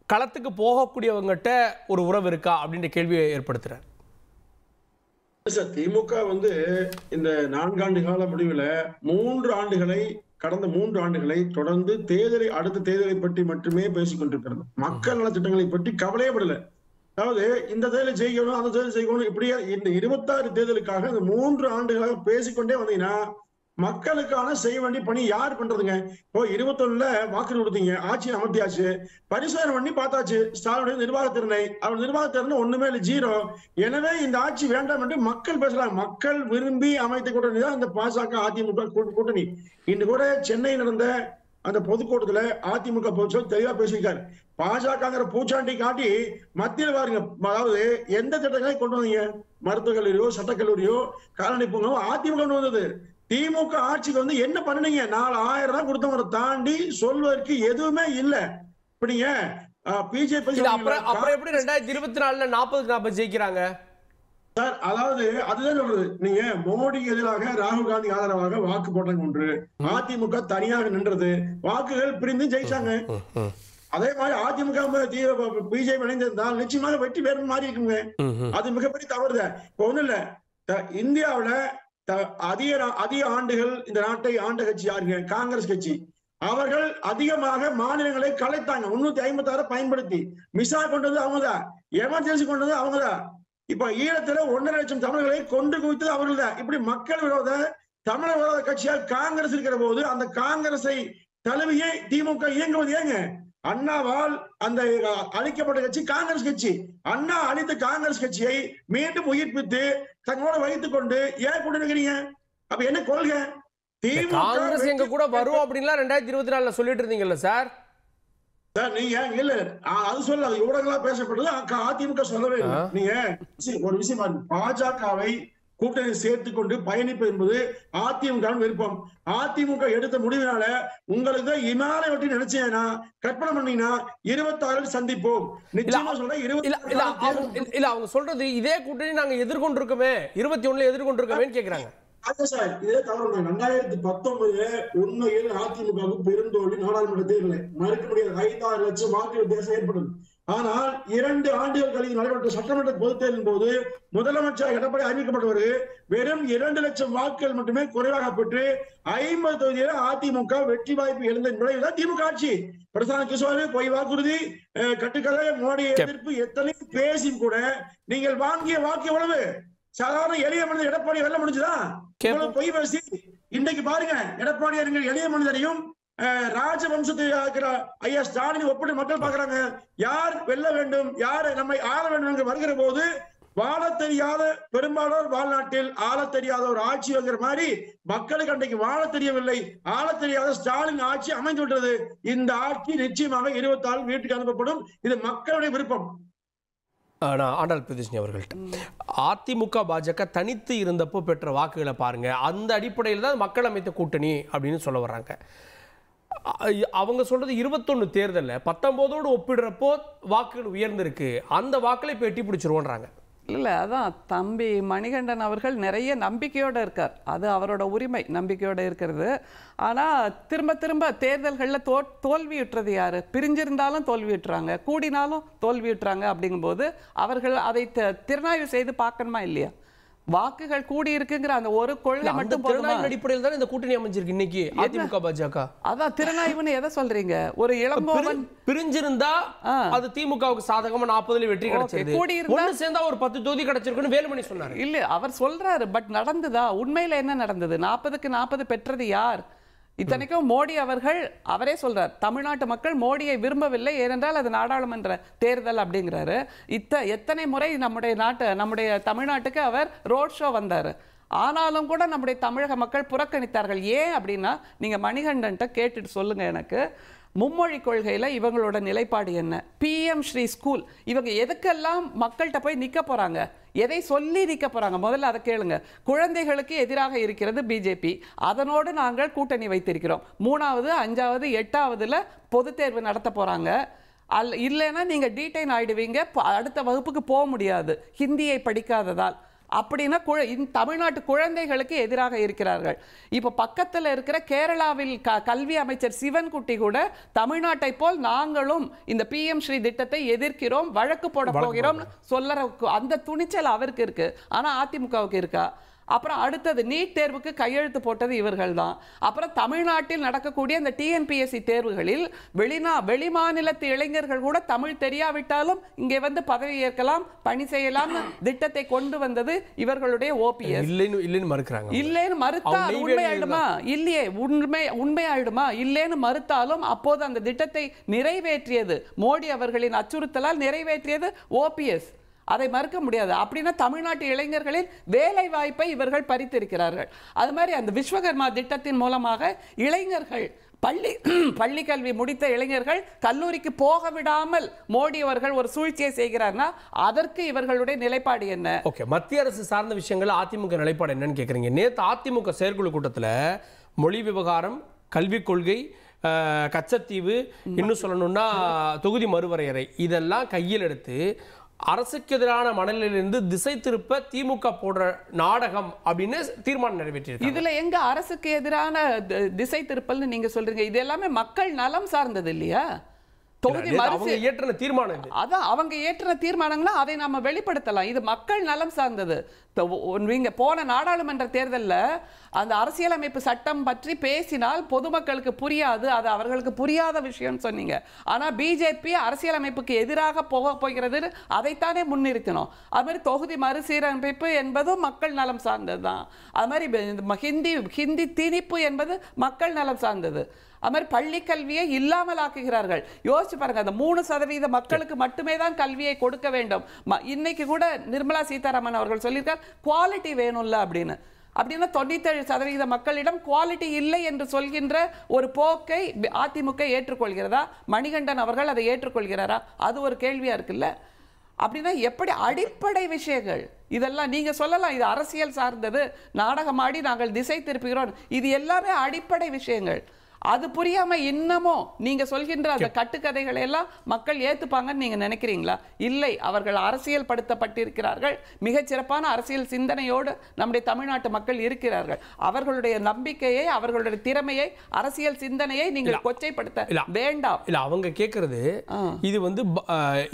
களத்துக்கு போகக்கூடியவங்ககிட்ட ஒரு உறவு இருக்கா அப்படின்ற கேள்வியை ஏற்படுத்துறார். திமுக இந்த 4 ஆண்டு கால முடிவில் 3 ஆண்டுகளை கடந்த 3 ஆண்டுகளை தொடர்ந்து அடுத்த தேர்தலை பற்றி மட்டுமே பேசிக் கொண்டிருக்கிறது. மக்கள் நல திட்டங்களை பற்றி கவலையப்படல. அதாவது இந்த தேர்தலை ஜெயிக்கணும், அந்த தேர்தல் ஜெயிக்கணும், இப்படியே இந்த 26 தேர்தலுக்காக இந்த 3 ஆண்டுகளாக பேசிக்கொண்டே வந்தீங்கன்னா மக்களுக்கான செய்ய வேண்டிய பணி யார் பண்றதுங்க? இப்போ 21ல வாக்கு கொடுத்தீங்க, ஆட்சி அமர்த்தியாச்சு, பரிசோதனை பண்ணி பார்த்தாச்சு ஸ்டாலினுடைய நிர்வாகத்திறனை. அவர் நிர்வாகத்திறனை ஒண்ணுமே இல்லை, 0. எனவே இந்த ஆட்சி வேண்டாம் என்று மக்கள் பேசுறாங்க. மக்கள் விரும்பி அமைத்த கூட்டணி தான் இந்த பாஜக அதிமுக கூட்டணி. இன்று கூட சென்னை நடந்த அந்த பொதுக்கூட்டத்துல அதிமுக பொதுச்செயலாளர் தெளிவா பேசியிருக்காரு. பாஜகங்கிற பூச்சாண்டி காட்டி மத்தியில் பாருங்க, அதாவது எந்த திட்டங்களை கொண்டு வந்தீங்க? மருத்துவக் கல்லூரியோ சட்டக்கல்லூரியோ காலனி பூங்கோ அதிமுக கொண்டு வந்தது. திமுக ஆட்சிக்கு என்ன பண்ணுனீங்க? 4000 ரூபாய் கொடுத்தவரை தாண்டி சொல்வதற்கு எதுவுமே இல்ல. இப்படிங்க பிஜேபி அப்புறம் எப்படி 2024ல 40-40 ஜெயிக்கிறாங்க சார்? அதாவது அதுதான் சொல்றது. நீங்க மோடிக்கு எதிராக ராகுல் காந்தி ஆதரவாக வாக்கு போட்டாங்க ஒன்று, அதிமுக தனியாக நின்றது, வாக்குகள் பிரிந்து ஜெயிச்சாங்க. அதே மாதிரி அதிமுக பிஜேபி இணைந்திருந்தால் நிச்சயமாக வெற்றி பெற மாறி இருக்குங்க. அது மிகப்பெரிய தவறுதான். இப்ப ஒண்ணும் இல்ல, இந்தியாவுல அதிக ஆண்டுகள் இந்த நாட்டை ஆண்ட கட்சி யாருங்க? காங்கிரஸ் கட்சி. அவர்கள் அதிகமாக மாநிலங்களை கலைத்தாங்க. 356 பயன்படுத்தி மிசா கொண்டது அவங்கதான், எமர்ஜென்சி கொண்டது அவங்கதான். இப்ப ஈழத்துல 1.5 லட்சம் தமிழர்களை கொண்டு குவித்தது அவர்கள் தான். இப்படி மக்கள் விரோத தமிழர் விரோத கட்சியால் காங்கிரஸ் இருக்கிற போது அந்த காங்கிரஸை தழுவியே திமுக இயங்குவது ஏங்க? அண்ணாவால் அந்த அழிக்கப்பட்ட கட்சி காங்கிரஸ் கட்சி. அண்ணா அழித்த காங்கிரஸ் கட்சியை மீண்டும் உயிர்ப்பித்து தங்களோட வைத்துக் கொண்டு ஏன் கொண்டு இருக்கிறீங்க? அப்ப என்ன கொள்கை? காங்கிரஸ் எங்க கூட வரும் அப்படின்லாம் 2024ல சொல்லிட்டு இருந்தீங்கல்ல சார்? சார் நீங்க இல்ல அது சொல்ல, அது ஊடகங்களா பேசப்பட்டது, அதிமுக சொல்லவே இல்லை. நீங்க ஒரு விஷயம் பாருங்க, பாஜகவை கூட்டணி சேர்த்துக் கொண்டு பயணிப்பு என்பது அதிமுக விருப்பம். அதிமுக எடுத்த முடிவினால உங்களுக்கு இமாலய வெட்டி நினைச்சேன்னா கற்பனை பண்ணீங்கன்னா 26 சந்திப்போம். நிச்சயமா சொல்றேன். இல்ல அவங்க சொல்றது இதே கூட்டணி நாங்க எதிர்கொண்டிருக்கோமே, 21ல எதிர்கொண்டிருக்கோமேன்னு கேக்குறாங்க. சார் இதே தவறு. 2019 உண்மையில் அதிமுகவுக்கு பெருந்தோல்வி நாடாளுமன்ற தேர்தலை மறுக்க முடியாது. 5-6 லட்சம் வாக்கு வித்தியாசம் ஏற்படும். ஆனால் 2 ஆண்டுகள் கழித்து நடைபெற்ற சட்டமன்ற பொதுத் தேர்தலின் போது முதலமைச்சர் எடப்பாடி அறிவிக்கப்பட்டவர் வெறும் 2 லட்சம் வாக்குகள் மட்டுமே குறைவாக பெற்று 50 தொகுதியில் அதிமுக வெற்றி வாய்ப்பு எழுந்த நிலையில்தான் திமுக ஆட்சி. பிரசாந்த் கிஷோர் பொய் வாக்குறுதி, கட்டுக்கதை, மோடி எதிர்ப்பு எத்தனை பேசி கூட நீங்கள் வாங்கிய வாக்கு எவ்வளவு? சாதாரண எளிய மனிதர் எடப்பாடி வெல்ல முடிஞ்சுதா? பொய் பேசி இன்னைக்கு பாருங்க, எடப்பாடி எளிய மனிதரையும் ராஜவம்சத்தை ஐயா ஸ்டாலின் ஒப்பிட்டு மக்கள் பாக்குறாங்க. யார் வெல்ல வேண்டும், யார் நம்மை ஆள வேண்டும் என்று வருகிற போது வாழ தெரியாத பெரும்பாலோர் வாழ்நாட்டில் ஆள தெரியாத ஒரு ஆட்சி வைக்கிற மாதிரி மக்களுக்கு அன்றைக்கு வாழ தெரியவில்லை. ஆள தெரியாத ஸ்டாலின் ஆட்சி அமைந்து விட்டது. இந்த ஆட்சி நிச்சயமாக 24 வீட்டுக்கு அனுப்பப்படும். இது மக்களுடைய விருப்பம். ஆண்டாள் பிரதேஷ்னி அவர்கள்ட்ட அதிமுக பாஜக தனித்து இருந்தப்போ பெற்ற வாக்குகளை பாருங்க, அந்த அடிப்படையில் தான் மக்கள் அமைத்த கூட்டணி அப்படின்னு சொல்ல வர்றாங்க. அவங்க சொல்றது 21 தேர்தலில் 19ஓடு ஒப்பிடுறப்போ வாக்குகள் உயர்ந்திருக்கு, அந்த வாக்களை இப்போ எட்டி பிடிச்சிருவோன்றாங்க. இல்லை, அதான் தம்பி மணிகண்டன் அவர்கள் நிறைய நம்பிக்கையோடு இருக்கார். அது அவரோட உரிமை, நம்பிக்கையோடு இருக்கிறது. ஆனால் திரும்ப திரும்ப தேர்தல்களில் தோல்வியுற்றது யார்? பிரிஞ்சிருந்தாலும் தோல்வியுற்றாங்க, கூடினாலும் தோல்வியுற்றாங்க. அப்படிங்கும்போது அவர்கள் அதை திறனாய்வு செய்து பார்க்கணுமா இல்லையா? வாக்குகள் கூடி இருக்குங்கிற அந்த ஒரு கொள்கை மட்டும் அடிப்படையில் தான் இந்த கூட்டணி அமைஞ்சிருக்கு இன்னைக்கு அதிமுக பாஜக. அதான் திருநாய்வுன்னு எதை சொல்றீங்க? ஒரு இளங்கோவன் பிரிஞ்சிருந்தா அது திமுகவுக்கு சாதகமா 40ல வெற்றி கிடைச்சது, கூடி இருந்தா சேர்ந்தா ஒரு 10 தொகுதி கிடைச்சிருக்குன்னு வேலுமணி சொன்னாரு. இல்ல, அவர் சொல்றாரு. பட் நடந்ததா? உண்மையில என்ன நடந்தது? 40க்கு 40 பெற்றது யார்? இத்தனைக்கும் மோடி அவர்கள் அவரே சொல்றார், தமிழ்நாட்டு மக்கள் மோடியை விரும்பவில்லை, ஏனென்றால் அது நாடாளுமன்ற தேர்தல் அப்படிங்கிறாரு. எத்தனை முறை நம்முடைய தமிழ்நாட்டுக்கு அவர் ரோட் ஷோ வந்தார். ஆனாலும் கூட நம்முடைய தமிழக மக்கள் புறக்கணித்தார்கள். ஏன் அப்படின்னா, நீங்க மணிகண்டன்ட்ட கேட்டுட்டு சொல்லுங்க எனக்கு. மும்மொழி கொள்கையில் இவங்களோட நிலைப்பாடு என்ன? பிஎம் ஸ்ரீ ஸ்கூல், இவங்க எதுக்கெல்லாம் மக்கள்கிட்ட போய் நிற்க போகிறாங்க, எதை சொல்லி நிற்க போகிறாங்க? முதல்ல அதை கேளுங்க. குழந்தைகளுக்கு எதிராக இருக்கிறது பிஜேபி, அதனோடு நாங்கள் கூட்டணி வைத்திருக்கிறோம். 3வது 5வது 8வதுல பொது தேர்வு நடத்த போகிறாங்க. இல்லைன்னா நீங்கள் டீடைன் ஆகிடுவீங்க, அடுத்த வகுப்புக்கு போக முடியாது ஹிந்தியை படிக்காததால். அப்படின்னா தமிழ்நாட்டு குழந்தைகளுக்கு எதிராக இருக்கிறார்கள். இப்போ பக்கத்தில் இருக்கிற கேரளாவில் கல்வி அமைச்சர் சிவன்குட்டி கூட தமிழ்நாட்டை போல் நாங்களும் இந்த பிஎம் ஸ்ரீ திட்டத்தை எதிர்க்கிறோம், வழக்கு போட போகிறோம் சொல்ல அந்த துணிச்சல் அவருக்கு இருக்கு. ஆனால் அதிமுகவுக்கு இருக்கா? அப்புறம் அடுத்தது நீட் தேர்வுக்கு கையெழுத்து போட்டது இவர்கள் தான். அப்புறம் தமிழ்நாட்டில் நடக்கக்கூடிய இந்த டிஎன்பிஎஸ்சி தேர்வுகளில் வெளிமாநிலத்து இளைஞர்கள் கூட தமிழ் தெரியாவிட்டாலும் இங்கே வந்து பதவி ஏற்கலாம், பணி செய்யலாம் திட்டத்தை கொண்டு வந்தது இவர்களுடைய ஓபிஎஸ். இல்லைன்னு மறுத்தால் உண்மையாயிடுமா? இல்லையே, உண்மையாயிடுமா? இல்லைன்னு மறுத்தாலும் அப்போது அந்த திட்டத்தை நிறைவேற்றியது மோடி அவர்களின் அச்சுறுத்தலால் நிறைவேற்றியது ஓபிஎஸ். அதை மறுக்க முடியாது. அப்படின்னா தமிழ்நாட்டு இளைஞர்களின் வேலை வாய்ப்பை இவர்கள் பறித்திருக்கிறார்கள். அது மாதிரி அந்த விஸ்வகர்மா திட்டத்தின் மூலமாக இளைஞர்கள் பள்ளி கல்வி முடித்த இளைஞர்கள் கல்லூரிக்கு போக விடாமல் மோடி அவர்கள் ஒரு சூழ்ச்சியை செய்கிறார்னா அதற்கு இவர்களுடைய நிலைப்பாடு என்ன? ஓகே, மத்திய அரசு சார்ந்த விஷயங்கள் அதிமுக நிலைப்பாடு என்னன்னு கேட்குறீங்க. நேற்று அதிமுக செயற்குழு கூட்டத்தில் மொழி விவகாரம், கல்விக் கொள்கை, கச்சத்தீவு, இன்னும் சொல்லணும்னா தொகுதி மறுவரையறை, இதெல்லாம் கையில் எடுத்து அரசுக்கு எதிரான மனநிலையிலிருந்து திசை திருப்ப திமுக போடுற நாடகம் அப்படின்னு தீர்மானம் நிறைவேற்றியிருக்கு. இதுல எங்க அரசுக்கு எதிரான திசை திருப்பல்னு நீங்க சொல்றீங்க? இது எல்லாமே மக்கள் நலம் சார்ந்தது இல்லையா? தொகுதி ஏற்றின தீர்மானம், அதான் அவங்க ஏற்றின தீர்மானங்களா அதை நாம வெளிப்படுத்தலாம். இது மக்கள் நலம் சார்ந்தது. நீங்க போன நாடாளுமன்ற தேர்தலில் அந்த அரசியலமைப்பு சட்டம் பற்றி பேசினால் பொதுமக்களுக்கு புரியாது, அது அவர்களுக்கு புரியாத விஷயம் சொன்னீங்க. ஆனா பிஜேபி அரசியலமைப்புக்கு எதிராக போகிறது, அதைத்தானே முன்னிறுத்தினோம். அது மாதிரி தொகுதி மறுசீரமைப்பு என்பதும் மக்கள் நலம் சார்ந்தது தான். அது மாதிரி ஹிந்தி திணிப்பு என்பது மக்கள் நலம் சார்ந்தது. அது மாதிரி பள்ளி கல்வியை இல்லாமல் ஆக்குகிறார்கள். யோசிச்சு பாருங்க, அந்த 3% மக்களுக்கு மட்டுமே தான் கல்வியை கொடுக்க வேண்டும். இன்னைக்கு கூட நிர்மலா சீதாராமன் அவர்கள் சொல்லியிருக்கார் குவாலிட்டி வேணும்ல அப்படின்னு. அப்படின்னா 97% மக்களிடம் குவாலிட்டி இல்லை என்று சொல்கின்ற ஒரு போக்கை அதிமுக ஏற்றுக்கொள்கிறதா? மணிகண்டன் அவர்கள் அதை ஏற்றுக்கொள்கிறாரா? அது ஒரு கேள்வியா இருக்குல்ல. அப்படின்னா எப்படி அடிப்படை விஷயங்கள் இதெல்லாம் நீங்க சொல்லலாம், இது அரசியல் சார்ந்தது, நாடகமாடி நாங்கள் திசை திருப்புகிறோம், இது எல்லாமே அடிப்படை விஷயங்கள். அது புரியாம இன்னமும் நீங்க சொல்கின்ற அந்த கட்டுக்கதைகளை எல்லாம் மக்கள் ஏத்துப்பாங்கன்னு நீங்க நினைக்கிறீங்களா? இல்லை, அவர்கள் அரசியல் படுத்தப்பட்டிருக்கிறார்கள். மிகச்சிறப்பான அரசியல் சிந்தனையோடு நம்முடைய தமிழ்நாட்டு மக்கள் இருக்கிறார்கள். அவர்களுடைய நம்பிக்கையை, அவர்களுடைய திறமையை, அரசியல் சிந்தனையை நீங்கள் கொச்சைப்படுத்த வேண்டாம். இல்ல, அவங்க கேட்கறது இது வந்து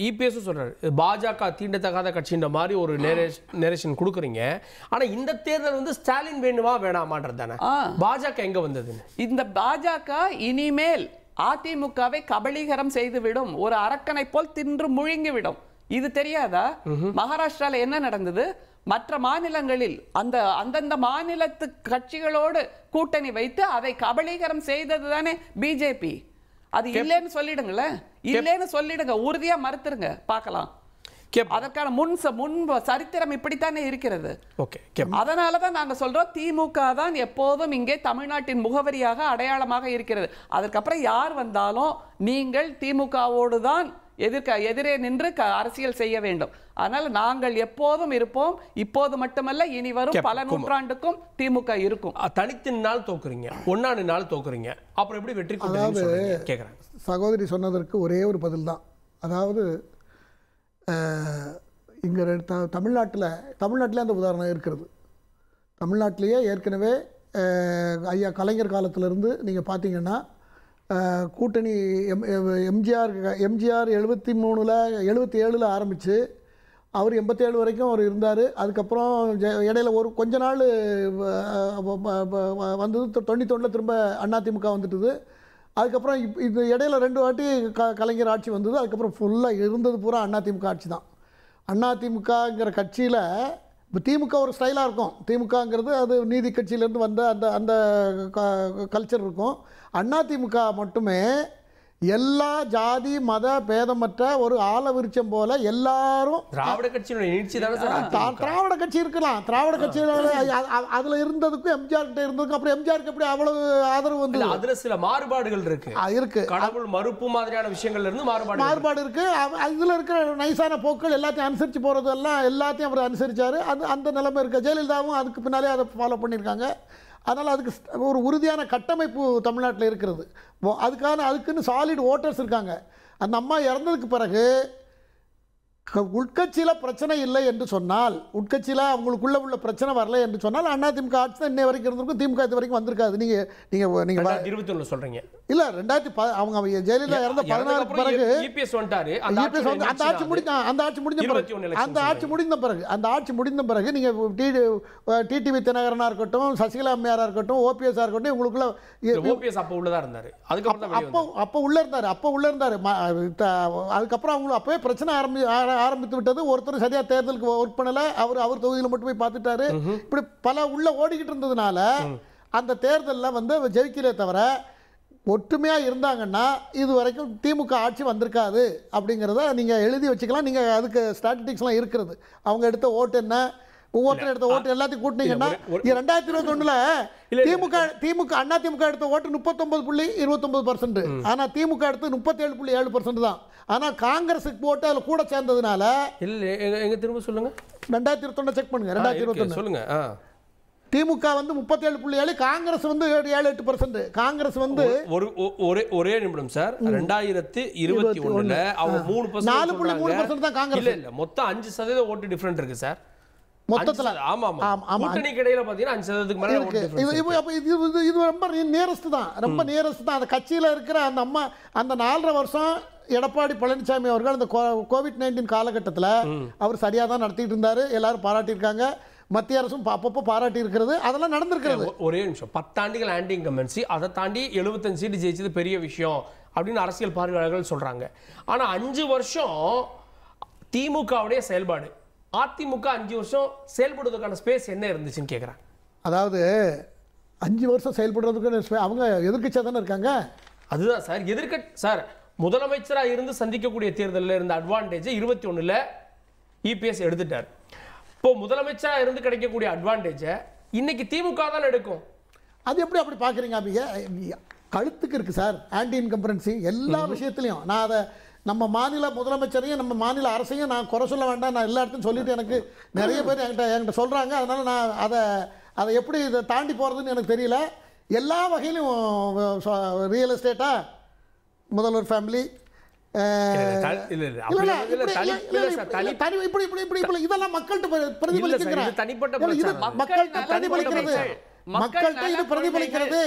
இபிஎஸ் சொல்றாரு பாஜக தீண்டத்தகாத கட்சின்ற மாதிரி ஒரு நேரேஷன் கொடுக்குறீங்க. ஆனா இந்த தேர்தல் வந்து ஸ்டாலின் வேணுமா வேணாமான்றது தானே. பாஜக எங்க வந்தது? இந்த பாஜக இனிமேல் அதிமுகவை கபலீகரம் செய்துவிடும், ஒரு அரக்கனை போல் தின்று முழுங்கிவிடும். இது தெரியாதா? மகாராஷ்டிரால என்ன நடந்தது? மற்ற மாநிலங்களில் அந்தந்த மாநிலத்து கட்சிகளோடு கூட்டணி வைத்து அதை கபலீகரம் செய்தது தானே பிஜேபி. அது இல்லைன்னு சொல்லிடுங்களேன், இல்லைன்னு சொல்லிடுங்க, உறுதியா மறுத்துருங்க, பார்க்கலாம். அதற்கான முன் சரித்திரம் இப்படித்தானே இருக்கிறது. அதனாலதான் நாங்க சொல்றோம் திமுக தான் எப்போதும் இங்கே தமிழ்நாட்டின் முகவரியாக அடையாளமாக இருக்கிறது. அதுக்கப்புறம் யார் வந்தாலும் நீங்கள் திமுகவோடு தான் எதிரே நின்று அரசியல் செய்ய வேண்டும். அதனால நாங்கள் எப்போதும் இருப்போம். இப்போது மட்டுமல்ல, இனி வரும் பல நூற்றாண்டுக்கும் திமுக இருக்கும். தனித்து நாள் தோக்குறீங்க, ஒன்னாண்டு நாள் தோக்குறீங்க, அப்புறம் எப்படி வெற்றி கேட்கிறேன். சகோதரி சொன்னதற்கு ஒரே ஒரு பதில் தான். அதாவது இங்கே தமிழ்நாட்டில் அந்த உதாரணம் இருக்கிறது. தமிழ்நாட்டிலேயே ஏற்கனவே ஐயா கலைஞர் காலத்திலேருந்து நீங்கள் பார்த்தீங்கன்னா கூட்டணி எம்ஜிஆர் 77 ஆரம்பித்து அவர் 87 வரைக்கும் அவர் இருந்தார். அதுக்கப்புறம் இடையில கொஞ்ச நாள் வந்தது 91 திரும்ப அதிமுக வந்துட்டுது. அதுக்கப்புறம் இது இடையில 2 வாட்டி கலைஞர் ஆட்சி வந்தது. அதுக்கப்புறம் ஃபுல்லாக இருந்தது பூரா அதிமுக ஆட்சி தான். அதிமுகங்கிற கட்சியில் இப்போ திமுக ஒரு ஸ்டைலாக இருக்கும். திமுகங்கிறது அது நீதி கட்சியிலேருந்து வந்த அந்த கல்ச்சர் இருக்கும். அதிமுக மட்டுமே எல்லா ஜாதி மத பேதமற்ற ஒரு ஆலவிருச்சம் போல எல்லாரும் திராவிட கட்சியினுடைய நீட்சி தானே சார் திராவிட கட்சி இருக்கலாம். திராவிட கட்சியில அதுல இருந்ததுக்கும் எம்ஜிஆர் கிட்ட இருந்ததுக்கும் அப்புறம் எம்ஜிஆருக்கு எப்படி அவ்வளவு ஆதரவு வந்து அதுல சில மாறுபாடுகள் இருக்கு. இருக்கு. கடவுள் மறுப்பு மாதிரியான விஷயங்கள்ல இருந்து மாறுபாடு இருக்கு. இதுல இருக்கிற நைசான போக்கள் எல்லாத்தையும் அனுசரிச்சு போறது எல்லாத்தையும் அவர் அனுசரிச்சாரு. அந்த நிலைமை இருக்கு. ஜெயலலிதாவும் அதுக்கு பின்னாலே அதை ஃபாலோ பண்ணியிருக்காங்க. அதனால் அதுக்கு ஒரு உறுதியான கட்டமைப்பு தமிழ்நாட்டில் இருக்கிறது. அதுக்குன்னு சாலிட் ஓட்டர்ஸ் இருக்காங்க. அந்த அம்மா இறந்ததுக்கு பிறகு உட்கட்சியில் பிரச்சனை இல்லை என்று சொன்னால், உட்கட்சியில் அவங்களுக்குள்ள உள்ள பிரச்சனை வரல என்று சொன்னால் அதிமுக ஆட்சி தான் இன்னை வரைக்கும் இருந்திருக்கும். திமுக இது வரைக்கும் வந்திருக்காது. நீங்கள் 21 சொல்றீங்க இல்ல 2010 அவங்க ஜெயலலிதா இறந்த 16 பிறகு EPS வந்துட்டாரு. அந்த ஆட்சி முடிந்த பிறகு நீங்க டிடிவி தினகரனா இருக்கட்டும், சசிகலா அம்மையாரா இருக்கட்டும், ஓபிஎஸ் இருக்கட்டும், இவங்களுக்குள்ள ஓபிஎஸ் அப்ப உள்ளதா இருந்தாரு. அப்ப உள்ள இருந்தாரு. அதுக்கப்புறம் அவங்களுக்கு அப்பவே பிரச்சனை ஆரம்பித்து விட்டது. ஒருத்தர் சரியா தேர்தலுக்கு ஒர்க் பண்ணல. அவர் தொகுதியில் மட்டும் போய் பார்த்துட்டாரு. இப்படி பல உள்ள ஓடிக்கிட்டு இருந்ததுனால அந்த தேர்தலில் ஜெயிக்கலே தவிர ஒற்றுமையாக இருந்தாங்கன்னா இது வரைக்கும் திமுக ஆட்சி வந்திருக்காது அப்படிங்கிறத நீங்கள் எழுதி வச்சுக்கலாம். நீங்கள் அதுக்கு ஸ்டாட்டிஸ்டிக்ஸ்லாம் இருக்கிறது. அவங்க எடுத்த ஓட்டு என்ன, ஒவ்வொருத்தரும் எடுத்த ஓட்டு எல்லாத்தையும் கூட்டினீங்கன்னா 2021 திமுக அதிமுக எடுத்த ஓட்டு 39.29%. ஆனால் திமுக எடுத்து 37.7% தான். ஆனால் காங்கிரஸுக்கு ஓட்டு அதில் கூட சேர்ந்ததுனால எங்க திரும்ப சொல்லுங்க. 2021 செக் பண்ணுங்க. 2021 சொல்லுங்க. திமுக 37.7, காங்கிரஸ் 7-8%. காங்கிரஸ் ஒரே நிமிடம் சார். 2021 அவங்க 4.3% தான் காங்கிரஸ். இல்ல மொத்தம் 5% ஓட்டு டிஃபரண்ட் இருக்கு சார் மொத்தத்துல. ஆமா கூட்டணி கிடையில பாத்தீங்கன்னா 5%க்கு மேல ஓட்டு டிஃபரண்ட். இது ரொம்ப நியரஸ்ட் தான். ரொம்ப நியரஸ்ட் தான். அந்த கட்சியில இருக்கிற அந்த அம்மா அந்த 4.5 வருஷம் எடப்பாடி பழனிசாமி அவர்கள் அந்த கோவிட்-19 காலகட்டத்தில் அவர் சரியா தான் நடத்திட்டு இருந்தாரு. எல்லாரும் பாராட்டியிருக்காங்க. மத்திய அரசும் அப்பப்போ பாராட்டி இருக்கிறது. அதெல்லாம் நடந்திருக்கிறது. ஒரே நிமிஷம். 10 ஆண்டுகள் ஆன்டி இன்கம்பன்சி, அதை தாண்டி 75 சீட்டு ஜெயிச்சது பெரிய விஷயம் அப்படின்னு அரசியல் பார்வையாளர்கள் சொல்றாங்க. ஆனா 5 வருஷம் திமுகவுடைய செயல்பாடு, அதிமுக 5 வருஷம் செயல்படுவதற்கான ஸ்பேஸ் என்ன இருந்துச்சுன்னு கேட்குறேன். அதாவது 5 வருஷம் செயல்படுறதுக்கு அவங்க எதிர்க்கட்சியாக தானே இருக்காங்க. அதுதான் சார் சார் முதலமைச்சராக இருந்து சந்திக்கக்கூடிய தேர்தலில் இருந்த அட்வான்டேஜை 21 இபிஎஸ் எடுத்துட்டார். இப்போ முதலமைச்சராக இருந்து கிடைக்கக்கூடிய அட்வான்டேஜை இன்னைக்கு திமுக தான் எடுக்கும். அது எப்படி அப்படி பார்க்குறீங்க? கழுத்துக்கு இருக்கு சார் ஆன்டி இன்கம்பரன்சி எல்லா விஷயத்துலையும். நான் அதை நம்ம மாநில முதலமைச்சரையும் நம்ம மாநில அரசையும் நான் குறை சொல்ல வேண்டாம். நான் எல்லா இடத்தையும் சொல்லிட்டு எனக்கு நிறைய பேர் என்கிட்ட சொல்கிறாங்க. அதனால் நான் அதை எப்படி இதை தாண்டி போகிறதுன்னு எனக்கு தெரியல. எல்லா வகையிலும் ரியல் எஸ்டேட்டா முதல்வர் ஃபேமிலி இதெல்லாம் மக்கள்கிட்ட பிரதிபலிக்கிறது.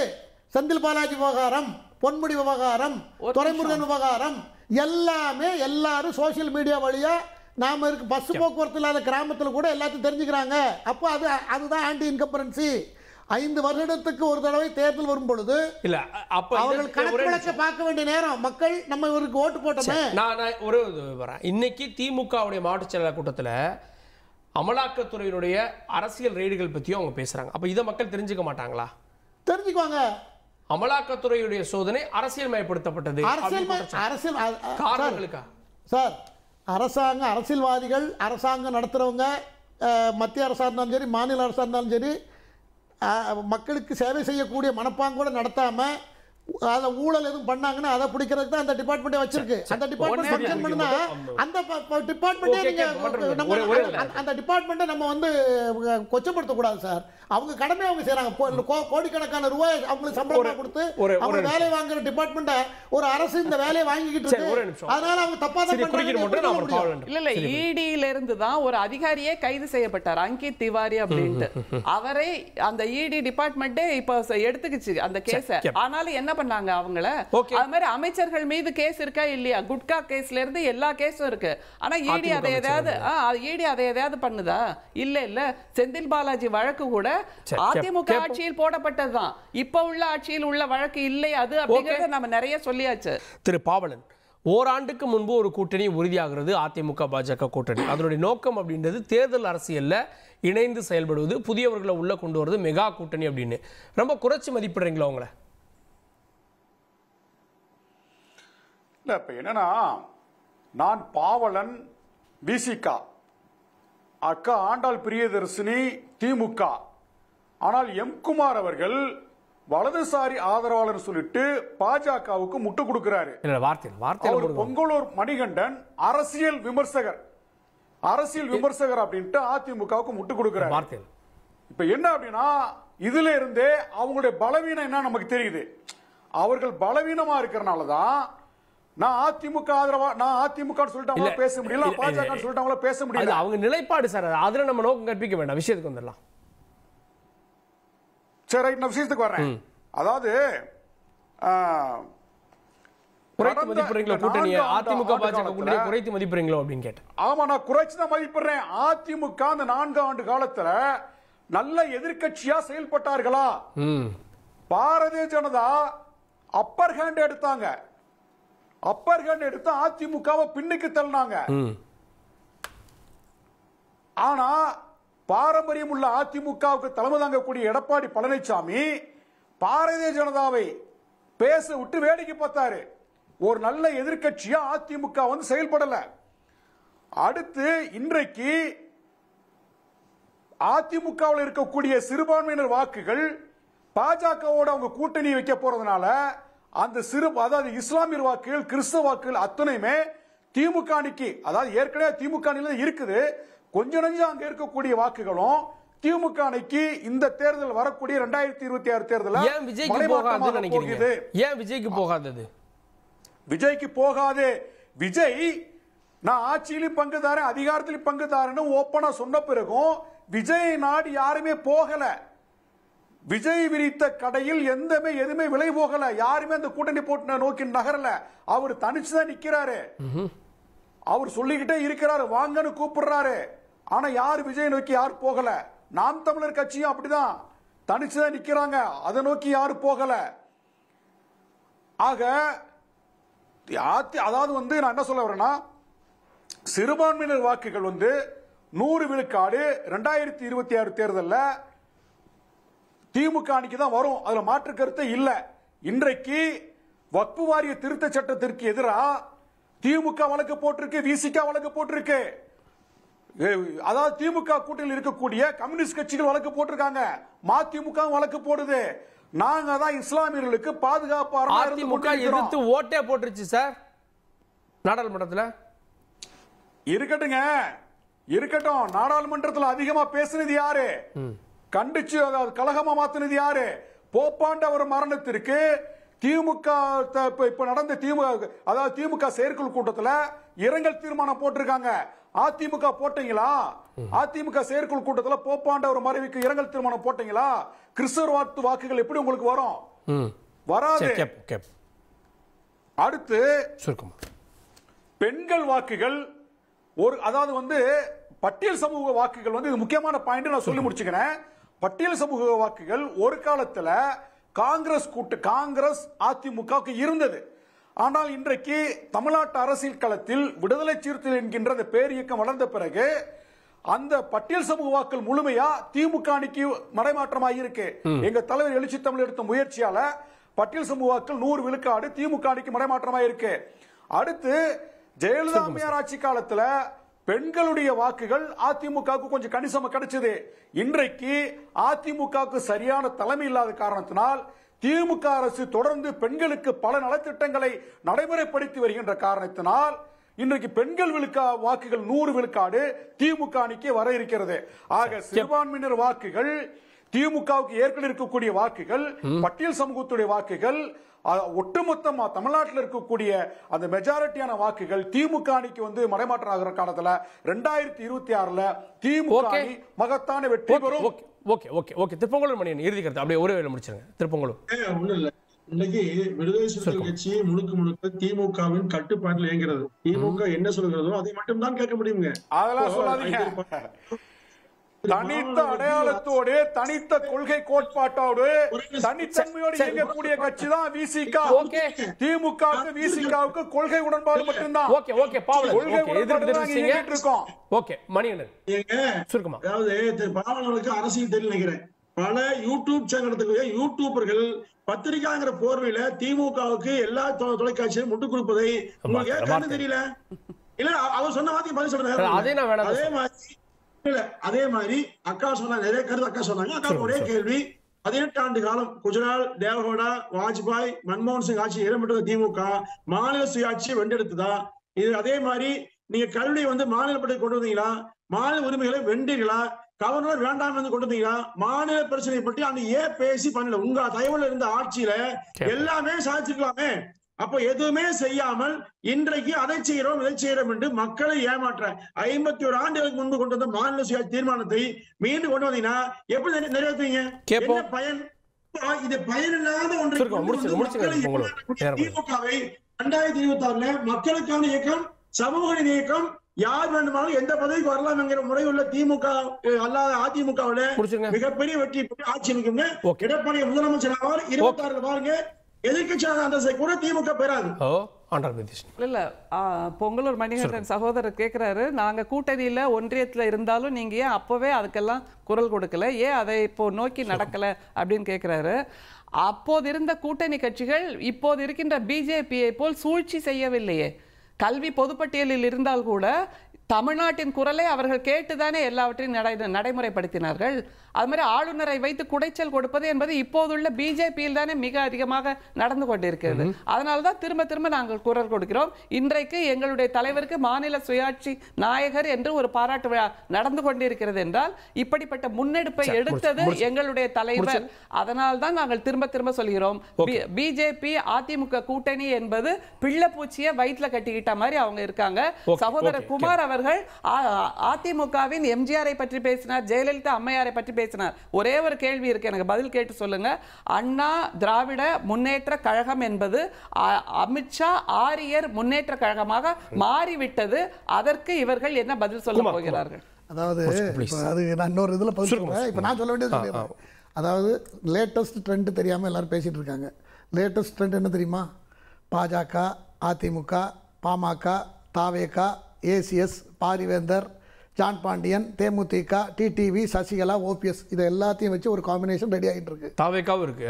செந்தில் பாலாஜி விவகாரம், பொன்முடி விவகாரம், துரைமுருகன் விவகாரம் எல்லாமே எல்லாரும் சோசியல் மீடியா வழியா நாம இருக்கு பஸ் போக்குவரத்து இல்லாத கிராமத்தில் கூட எல்லாத்தையும் தெரிஞ்சுக்கிறாங்க. அப்போ அதுதான் ஆன்டி இன்கம்பரன்சி. 5 வருடத்துக்கு ஒரு தடவை தேர்தல் வரும் பொழுது இல்ல அப்ப அவர்கள் கணக்கு வழக்க பார்க்க வேண்டிய நேரம் மக்கள் நம்ம இவருக்கு ஓட்டு போட்டோமே. நான் ஒரு வரேன். இன்னைக்கு திமுகவுடைய மாவட்ட செயலாளர் கூட்டத்தில் அமலாக்கத்துறையினுடைய அரசியல் ரெய்டுகள் பற்றியும் அவங்க பேசுறாங்க. அப்ப இதை மக்கள் தெரிஞ்சுக்க மாட்டாங்களா? தெரிஞ்சுக்குவாங்க. அமலாக்கத்துறையுடைய சோதனை அரசியல் மயப்படுத்தப்பட்டது. காரணங்களுக்கா சார்? அரசியல்வாதிகள், அரசாங்கம் நடத்துறவங்க, மத்திய அரசா இருந்தாலும் சரி, மாநில அரசா இருந்தாலும் சரி, மக்களுக்கு சேவை செய்யக்கூடிய மனப்பாங்கோட நடத்தாம அதை ஊழல் எதுவும் பண்ணாங்கன்னா அதை பிடிக்கிறதுக்கு தான் அந்த டிபார்ட்மெண்ட்டே வச்சிருக்கு. அந்த டிபார்ட்மெண்ட் ஃபங்க்ஷன் பண்ணுனா அந்த டிபார்ட்மெண்ட்டே நீங்க அந்த டிபார்ட்மெண்ட்டை நம்ம கொச்சப்படுத்த கூடாது சார். அவங்க கடமை அவங்க செய்யறாங்க. கோடிக்கணக்கான ரூபாய் அவங்களுக்கு சம்பளமா கொடுத்து அவங்க வேலை வாங்குற டிபார்ட்மெண்ட்டை ஒரு அரசு இந்த வேலையை வாங்கிக்கிட்டு இருக்கு. அதனால அவங்க தப்பா தான் பண்றாங்க. இல்ல இடியில இருந்து தான் ஒரு அதிகாரியே கைது செய்யப்பட்டார், அங்கித் திவாரி அப்படின்ட்டு. அவரே அந்த இடி டிபார்ட்மெண்ட்டே இப்ப எடுத்துக்கிச்சு அந்த கேஸ. ஆனாலும் என்ன பண்ணாங்க அவங்கள? அது மாதிரி அமைச்சர்கள் மீது கேஸ் இருக்கா இல்லையா? குட்கா கேஸ்ல இருந்து எல்லா கேஸும் இருக்கு. ஆனா இடி அதை எதையாவது பண்ணுதா? இல்ல செந்தில் பாலாஜி வழக்கு கூட அதிமுக ஆட்சியில் போடப்பட்டதுதான். இப்ப உள்ள ஆட்சியில் உள்ள வழக்கு இல்லை அது அப்படிங்கறத நம்ம நிறைய சொல்லியாச்சு. திரு பாவலன், ஓராண்டுக்கு முன்பு ஒரு கூட்டணி உறுதியாகிறது, அதிமுக பாஜக கூட்டணி. அதனுடைய நோக்கம் அப்படின்றது தேர்தல் அரசியல்ல இணைந்து செயல்படுவது, புதியவர்களை உள்ள கொண்டு வருவது, மெகா கூட்டணி அப்படின்னு ரொம்ப குறைச்சு மதிப்பிடுறீங்களா உங்களை? இல்ல இப்ப என்னன்னா, நான் பாவலன் விசிகா, அக்கா ஆண்டாள் பிரியதர்சினி திமுக. ஆனால் எம் குமார் அவர்கள் வலதுசாரி ஆதரவாளர் சொல்லிட்டு பாஜகவுக்கு முட்டு கொடுக்கிறாரு. அவர் பொங்கலூர் மணிகண்டன் அரசியல் விமர்சகர் அப்படின்ட்டு அதிமுகவுக்கு முட்டு கொடுக்கிறார். இப்ப என்ன அப்படின்னா, இதுல இருந்தே அவங்களுடைய பலவீனம் என்ன நமக்கு தெரியுது. அவர்கள் பலவீனமா இருக்கிறனாலதான் நான் அதிமுக ஆதரவா, நான் அதிமுக சொல்லிட்டு பேச முடியல, பாஜக சொல்லிட்டு பேச முடியல. அவங்க நிலைப்பாடு சார், அதுல நம்ம நோக்கம் கற்பிக்க வேண்டாம், விஷயத்துக்கு வந்துடலாம். சரி, நான் விஷயத்துக்கு வர்றேன். அதாவது குறைத்து மதிப்பிடுறீங்களோ கூட்டணியை, அதிமுக பாஜக கூட்டணியை குறைத்து மதிப்பிடுறீங்களோ அப்படின்னு கேட்டேன். ஆமா, நான் குறைச்சு தான் மதிப்பிடுறேன். அதிமுக அந்த 4 ஆண்டு காலத்துல நல்ல எதிர்க்கட்சியா செயல்பட்டார்களா? பாரதிய ஜனதா அப்பர் ஹேண்ட் எடுத்தாங்க, அப்பர் ஹேண்ட் எடுத்து அதிமுகவை பின்னுக்கு தள்ளினாங்க. ஆனா பாரம்பரியம் உள்ள அதிமுகவுக்கு தலைமை தாங்கக்கூடிய எடப்பாடி பழனிசாமி பாரதிய ஜனதாவை பேச விட்டு வேடிக்கை பார்த்தாரு. ஒரு நல்ல எதிர்க்கட்சியா அதிமுக வந்து செயல்படல. அடுத்து இன்றைக்கு அதிமுகவில் இருக்கக்கூடிய சிறுபான்மையினர் வாக்குகள் பாஜகவோட அவங்க கூட்டணி வைக்க போறதுனால அந்த அதாவது இஸ்லாமியர் வாக்குகள், கிறிஸ்தவ வாக்குகள் அத்தனையுமே திமுக அணிக்கு, அதாவது ஏற்கனவே திமுக அணியில இருக்குது, கொஞ்சம் நஞ்சம் அங்க இருக்கக்கூடிய வாக்குகளும் திமுக அணிக்கு இந்த தேர்தல் வரக்கூடிய 2026 தேர்தல் ஏன் விஜய்க்கு போகாதுன்னு நினைக்கிறீங்க? ஏன் விஜய்க்கு போகாதது? விஜய்க்கு போகாது. விஜய் நான் ஆட்சியிலும் பங்குதாரன், அதிகாரத்திலும் பங்குதாரன்னு ஓப்பனா சொன்ன பிறகும் விஜய் நாடு யாருமே போகல. விஜய் விரித்த கடையில் எதுவுமே விலை போகல. யாருமே அந்த கூட்டணி போட்டு நோக்கி நகரல. அவர் தனிச்சுதான் நிக்கிறாரு. அவர் சொல்லிக்கிட்டே இருக்கிறாரு, வாங்கன்னு கூப்பிடுறாரு. ஆனா யார் விஜய் நோக்கி யார் போகல. நாம் தமிழர் கட்சியும் அப்படிதான் தனிச்சுதான் நிக்கிறாங்க, அதை நோக்கி யாரும் போகல. ஆக அதாவது வந்து நான் என்ன சொல்ல வரேன்னா, சிறுபான்மையினர் வாக்குகள் வந்து 100 விழுக்காடு 2026 தேர்தலில் திமுக அணிக்கு தான் வரும், அதுல மாற்று கருத்து இல்ல. இன்றைக்கு வக்பு வாரிய திருத்த சட்டத்திற்கு எதிராக திமுக வழக்கு போட்டிருக்கு, விசிக வழக்கு போட்டிருக்கு. அதாவது திமுக கூட்டணியில் இருக்கக்கூடிய கம்யூனிஸ்ட் கட்சிகள் வழக்கு போட்டிருக்காங்க, மதிமுக வழக்கு போடுது. நாங்க தான் இஸ்லாமியர்களுக்கு பாதுகாப்பு எதிர்த்து ஓட்டே போட்டுருச்சு சார் நாடாளுமன்றத்தில். இருக்கட்டுங்க, இருக்கட்டும். நாடாளுமன்றத்தில் அதிகமா பேசுனது யாரு? கண்டிச்சு கலகமா மாத்தினது யாரு? போப்பாண்ட ஒரு மரணத்திற்கு திமுக இப்ப நடந்த திமுக செயற்குழு கூட்டத்தில் இரங்கல் தீர்மானம் போட்டிருக்காங்க. அதிமுக போட்டீங்களா? அதிமுக செயற்குழு கூட்டத்தில் போப்பாண்ட ஒரு மறைவுக்கு இரங்கல் தீர்மானம் போட்டீங்களா? கிறிஸ்தவ வாக்குகள் எப்படி உங்களுக்கு வரும்? வராது. அடுத்து பெண்கள் வாக்குகள், ஒரு வந்து பட்டியல் சமூக வாக்குகள் வந்து இது முக்கியமான பாயிண்ட், நான் சொல்லி முடிச்சுக்கிறேன். பட்டியல் சமூக வாக்குகள் ஒரு காலத்துல காங்கிரஸ் அதிமுகவுக்கு இருந்தது. ஆனால் இன்றைக்கு தமிழ்நாட்டு அரசியல் களத்தில் விடுதலை சிறுத்தைகள் என்கின்ற அந்த பேர் இயக்கம் வளர்ந்த பிறகு அந்த பட்டியல் சமூக வாக்குகள் முழுமையா திமுக அணிக்கு மடைமாற்றமாக இருக்கு. எங்க தலைவர் எழுச்சி தமிழ் எடுத்த முயற்சியால பட்டியல் சமூக வாக்குகள் 100 விழுக்காடு திமுக அணிக்கு மடைமாற்றமாக இருக்கு. அடுத்து ஜெயலலிதா அம்மையார் ஆட்சி காலத்துல பெண்களுடைய வாக்குகள் அதிமுகவுக்கு கொஞ்சம் கணிசமா கிடைச்சது. இன்றைக்கு அதிமுகவுக்கு சரியான தலைமை இல்லாத காரணத்தினால் திமுக அரசு தொடர்ந்து பெண்களுக்கு பல நலத்திட்டங்களை நடைமுறைப்படுத்தி வருகின்ற காரணத்தினால் இன்றைக்கு பெண்கள் வாக்குகள் 100 விழுக்காடு திமுக அணிக்கு வர இருக்கிறது. ஆக சிறுபான்மையினர் வாக்குகள், திமுகவுக்கு ஏற்கனவே இருக்கக்கூடிய வாக்குகள், பட்டியல் சமூகத்துடைய வாக்குகள், ஒட்டுமொத்தமா தமிழ்நாட்டில் இருக்கக்கூடிய அந்த மெஜாரிட்டியான வாக்குகள் திமுக அணிக்கு வந்து மடைமாற்றம் ஆகிற காலத்துல 2026 திமுக அணி மகத்தான வெற்றி பெறும். திருப்பங்கூர் மணியன் இறுதி கருத்து அப்படியே ஒரே வேலை முடிச்சிருங்க. திருப்பங்கூர் ஒண்ணு இல்ல, இன்னைக்கு விடுதலை சிறுத்தைகள் கட்சி முழுக்க திமுகவின் கட்டுப்பாட்டில் இயங்குகிறது. திமுக என்ன சொல்கிறதோ அதை மட்டும் தான் கேட்க முடியுங்க. அதெல்லாம் சொல்லாதீங்க. தனித்த அடையாளத்தோடு, தனித்த கொள்கை கோட்பாட்டோடு, தனித்தன்மையோடு இயங்கக்கூடிய கட்சி தான் விசிக. திமுகவுக்கு விசிகவுக்கு கொள்கை உடன்பாடு மட்டும்தான். அதாவது பாவலனுக்கு அரசியல் தெரியல நினைக்கிறேன். பல யூடியூப் சேனல் நடத்தக்கூடிய யூடியூபர்கள் பத்திரிகாங்கிற போர்வையில திமுகவுக்கு எல்லா தொலைக்காட்சியும் முட்டுக் கொடுப்பதை உங்களுக்கு ஏற்கனவே தெரியல. இல்ல அவர் சொன்ன வார்த்தைக்கு பதில் சொல்றேன். அதே மாதிரி அக்கா சொன்னாங்க, நிறைய கருத்து அக்கா சொன்னாங்க. அக்கா ஒரே கேள்வி, 18 ஆண்டு காலம் குஜராத், தேவகவுடா, வாஜ்பாய், மன்மோகன் சிங் ஆட்சி இடம்பெற்ற திமுக மாநில சுயாட்சியை வென்றெடுத்ததா? இது அதே மாதிரி நீங்க கல்வி மாநிலப்பட்டை கொண்டு வந்தீங்களா? மாநில உரிமைகளை வென்றீர்களா? கவர்னர் வேண்டாம் என்று கொண்டு வந்தீங்களா? மாநில பிரச்சனை பற்றி அங்க ஏன் பேசி பண்ணல? உங்க தயவுல இருந்த ஆட்சியில எல்லாமே சாதிச்சிருக்கலாமே. அப்ப எதுவுமே செய்யாமல் இன்றைக்கு அதை செய்யறோம் இதை செய்யறோம் என்று மக்களை ஏமாற்ற 51 ஆண்டுகளுக்கு முன்பு கொண்டு வந்த மாநில சுயாட்சி தீர்மானத்தை மீண்டும் கொண்டு வந்தீங்கன்னா எப்படி நிறைவேற்றுவீங்க? என்ன பயன்? இது பயனில்லாத ஒன்றை திமுகவை 2026 மக்களுக்கான இயக்கம், சமூக நீதி இயக்கம், யார் வேண்டுமானாலும் எந்த பதவிக்கு வரலாம் என்கிற முறை உள்ள திமுக அல்லாத அதிமுகவில மிகப்பெரிய வெற்றி பெற்று ஆட்சி அமைக்குங்க. எடப்பாடி முதலமைச்சர் ஆவார். 26 பாருங்க, எதிர்கட்சியான அந்தஸ்தை கூட திமுக பெறாது. இல்ல பொங்கலூர் மணிகண்டன் சகோதரர் கேட்கிறாரு, நாங்க கூட்டணியில ஒன்றியத்துல இருந்தாலும் நீங்க ஏன் அப்பவே அதுக்கெல்லாம் குரல் கொடுக்கல, ஏன் அதை இப்போ நோக்கி நடக்கல அப்படின்னு கேட்கிறாரு. அப்போது இருந்த கூட்டணி கட்சிகள் இப்போது இருக்கின்ற பிஜேபியை போல் சூழ்ச்சி செய்யவில்லையே. கல்வி பொதுப்பட்டியலில் இருந்தால் கூட தமிழ்நாட்டின் குரலை அவர்கள் கேட்டுதானே எல்லாவற்றையும் நடைமுறைப்படுத்தினார்கள். அது மாதிரி ஆளுநரை வைத்து குடைச்சல் கொடுப்பது என்பது இப்போதுள்ள பிஜேபியில் தானே மிக அதிகமாக நடந்து கொண்டிருக்கிறது. அதனால்தான் திரும்ப திரும்ப நாங்கள் குரல் கொடுக்கிறோம். இன்றைக்கு எங்களுடைய தலைவருக்கு மாநில சுயாட்சி நாயகர் என்று ஒரு பாராட்டு விழா நடந்து கொண்டிருக்கிறது என்றால் இப்படிப்பட்ட முன்னெடுப்பை எடுத்தது எங்களுடைய தலைவர். அதனால்தான் நாங்கள் திரும்ப திரும்ப சொல்கிறோம், பிஜேபி அதிமுக கூட்டணி என்பது பிள்ளைப்பூச்சியை வயிற்றுல கட்டிக்கிட்ட மாதிரி அவங்க இருக்காங்க. சகோதரர் குமார் அவர்கள் அதிமுகவின் எம்ஜிஆரை பற்றி பேசினார், ஜெயலலிதா அம்மையாரை பற்றி பேசினார். ஒரே ஒரு கேள்வி இருக்கு, எனக்கு பதில் கேட்டு சொல்லுங்க. அண்ணா திராவிட முன்னேற்ற கழகம் என்பது அமித்ஷா ஆரியர் முன்னேற்ற கழகமாக மாறிவிட்டது. அதற்கு இவர்கள் என்ன பதில் சொல்ல போகிறார்கள்? அதாவது அது நான் இன்னொரு இதில் பதில் சொல்றேன். இப்போ நான் சொல்ல வேண்டியது, அதாவது லேட்டஸ்ட் ட்ரெண்ட் தெரியாமல் எல்லாரும் பேசிட்டு இருக்காங்க. லேட்டஸ்ட் ட்ரெண்ட் என்ன தெரியுமா? பாஜக, அதிமுக, பாமக, தாவேகா, ஏசிஎஸ், பாரிவேந்தர், ஜான் பாண்டியன், தேமுதிக, டிடிவி, சசிகலா, ஓபிஎஸ், இதை எல்லாத்தையும் வச்சு ஒரு காம்பினேஷன் ரெடி ஆகிட்டு இருக்கு. தாவேகாவும் இருக்கு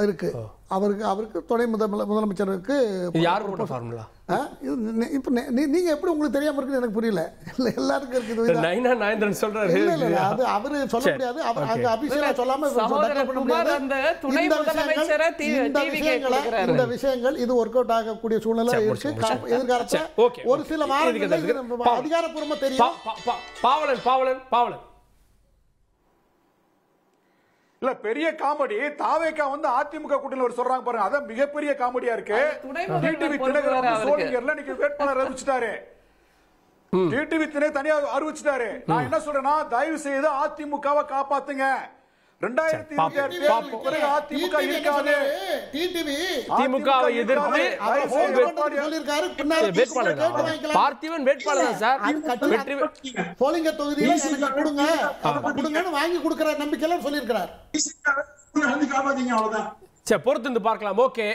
இருக்கு. அவருக்கு துணை முதலமைச்சருக்கு ஃபார்முலா. இப்போ நீங்க எப்படி உங்களுக்கு தெரியாம இருக்குன்னு எனக்கு புரியல. எல்லாருக்கும் இருக்குது. நயனார் சொல்றாரு, அது அவரு சொல்ல முடியாது. அவங்க அபிஷேகமா சொல்லாம இந்த விஷயங்கள் இது ஒர்க் அவுட் ஆகக்கூடிய சூழ்நிலை இருக்கு. எதிர்காலத்துல ஒரு சில மாதங்களுக்கு அதிகாரப்பூர்வமா தெரியும். பாவலன் இல்ல பெரிய காமெடி தாவேகா அதிமுக கூட்டணியில் ஒரு சொல்றாங்க பாருங்க, அதான் மிகப்பெரிய காமெடியா இருக்கு. டிடிவி தினகரன் சோளிங்கர்ல இன்னைக்கு வேட்பாளர் அறிவிச்சிட்டாரு. டிடிவி தினகரன் தனியா அறிவிச்சிட்டாரு. நான் என்ன சொல்றேன்னா, தயவு செய்து அதிமுகவை காப்பாத்துங்க. 2026 அதிமுக இருக்காது. திமுகவை எதிர்த்து பார்த்திபன் வேட்பாளர் சார் சோளிங்க தொகுதியில் கொடுங்கன்னு வாங்கி கொடுக்கிற நம்பிக்கையில சொல்லியிருக்கிறார். பொறுத்து பார்க்கலாம். ஓகே,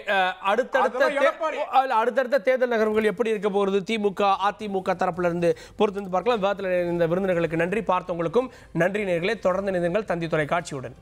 அடுத்தடுத்த தேர்தல் நகர்வுகள் எப்படி இருக்க போகிறது திமுக அதிமுக தரப்புல இருந்து பொறுத்து பார்க்கலாம். இந்த விருந்தினர்களுக்கு நன்றி, பார்த்தவங்களுக்கும் நன்றி நேயர்களே. தொடர்ந்து இணைந்தீர்கள் தந்தி தொலைக்காட்சியுடன்.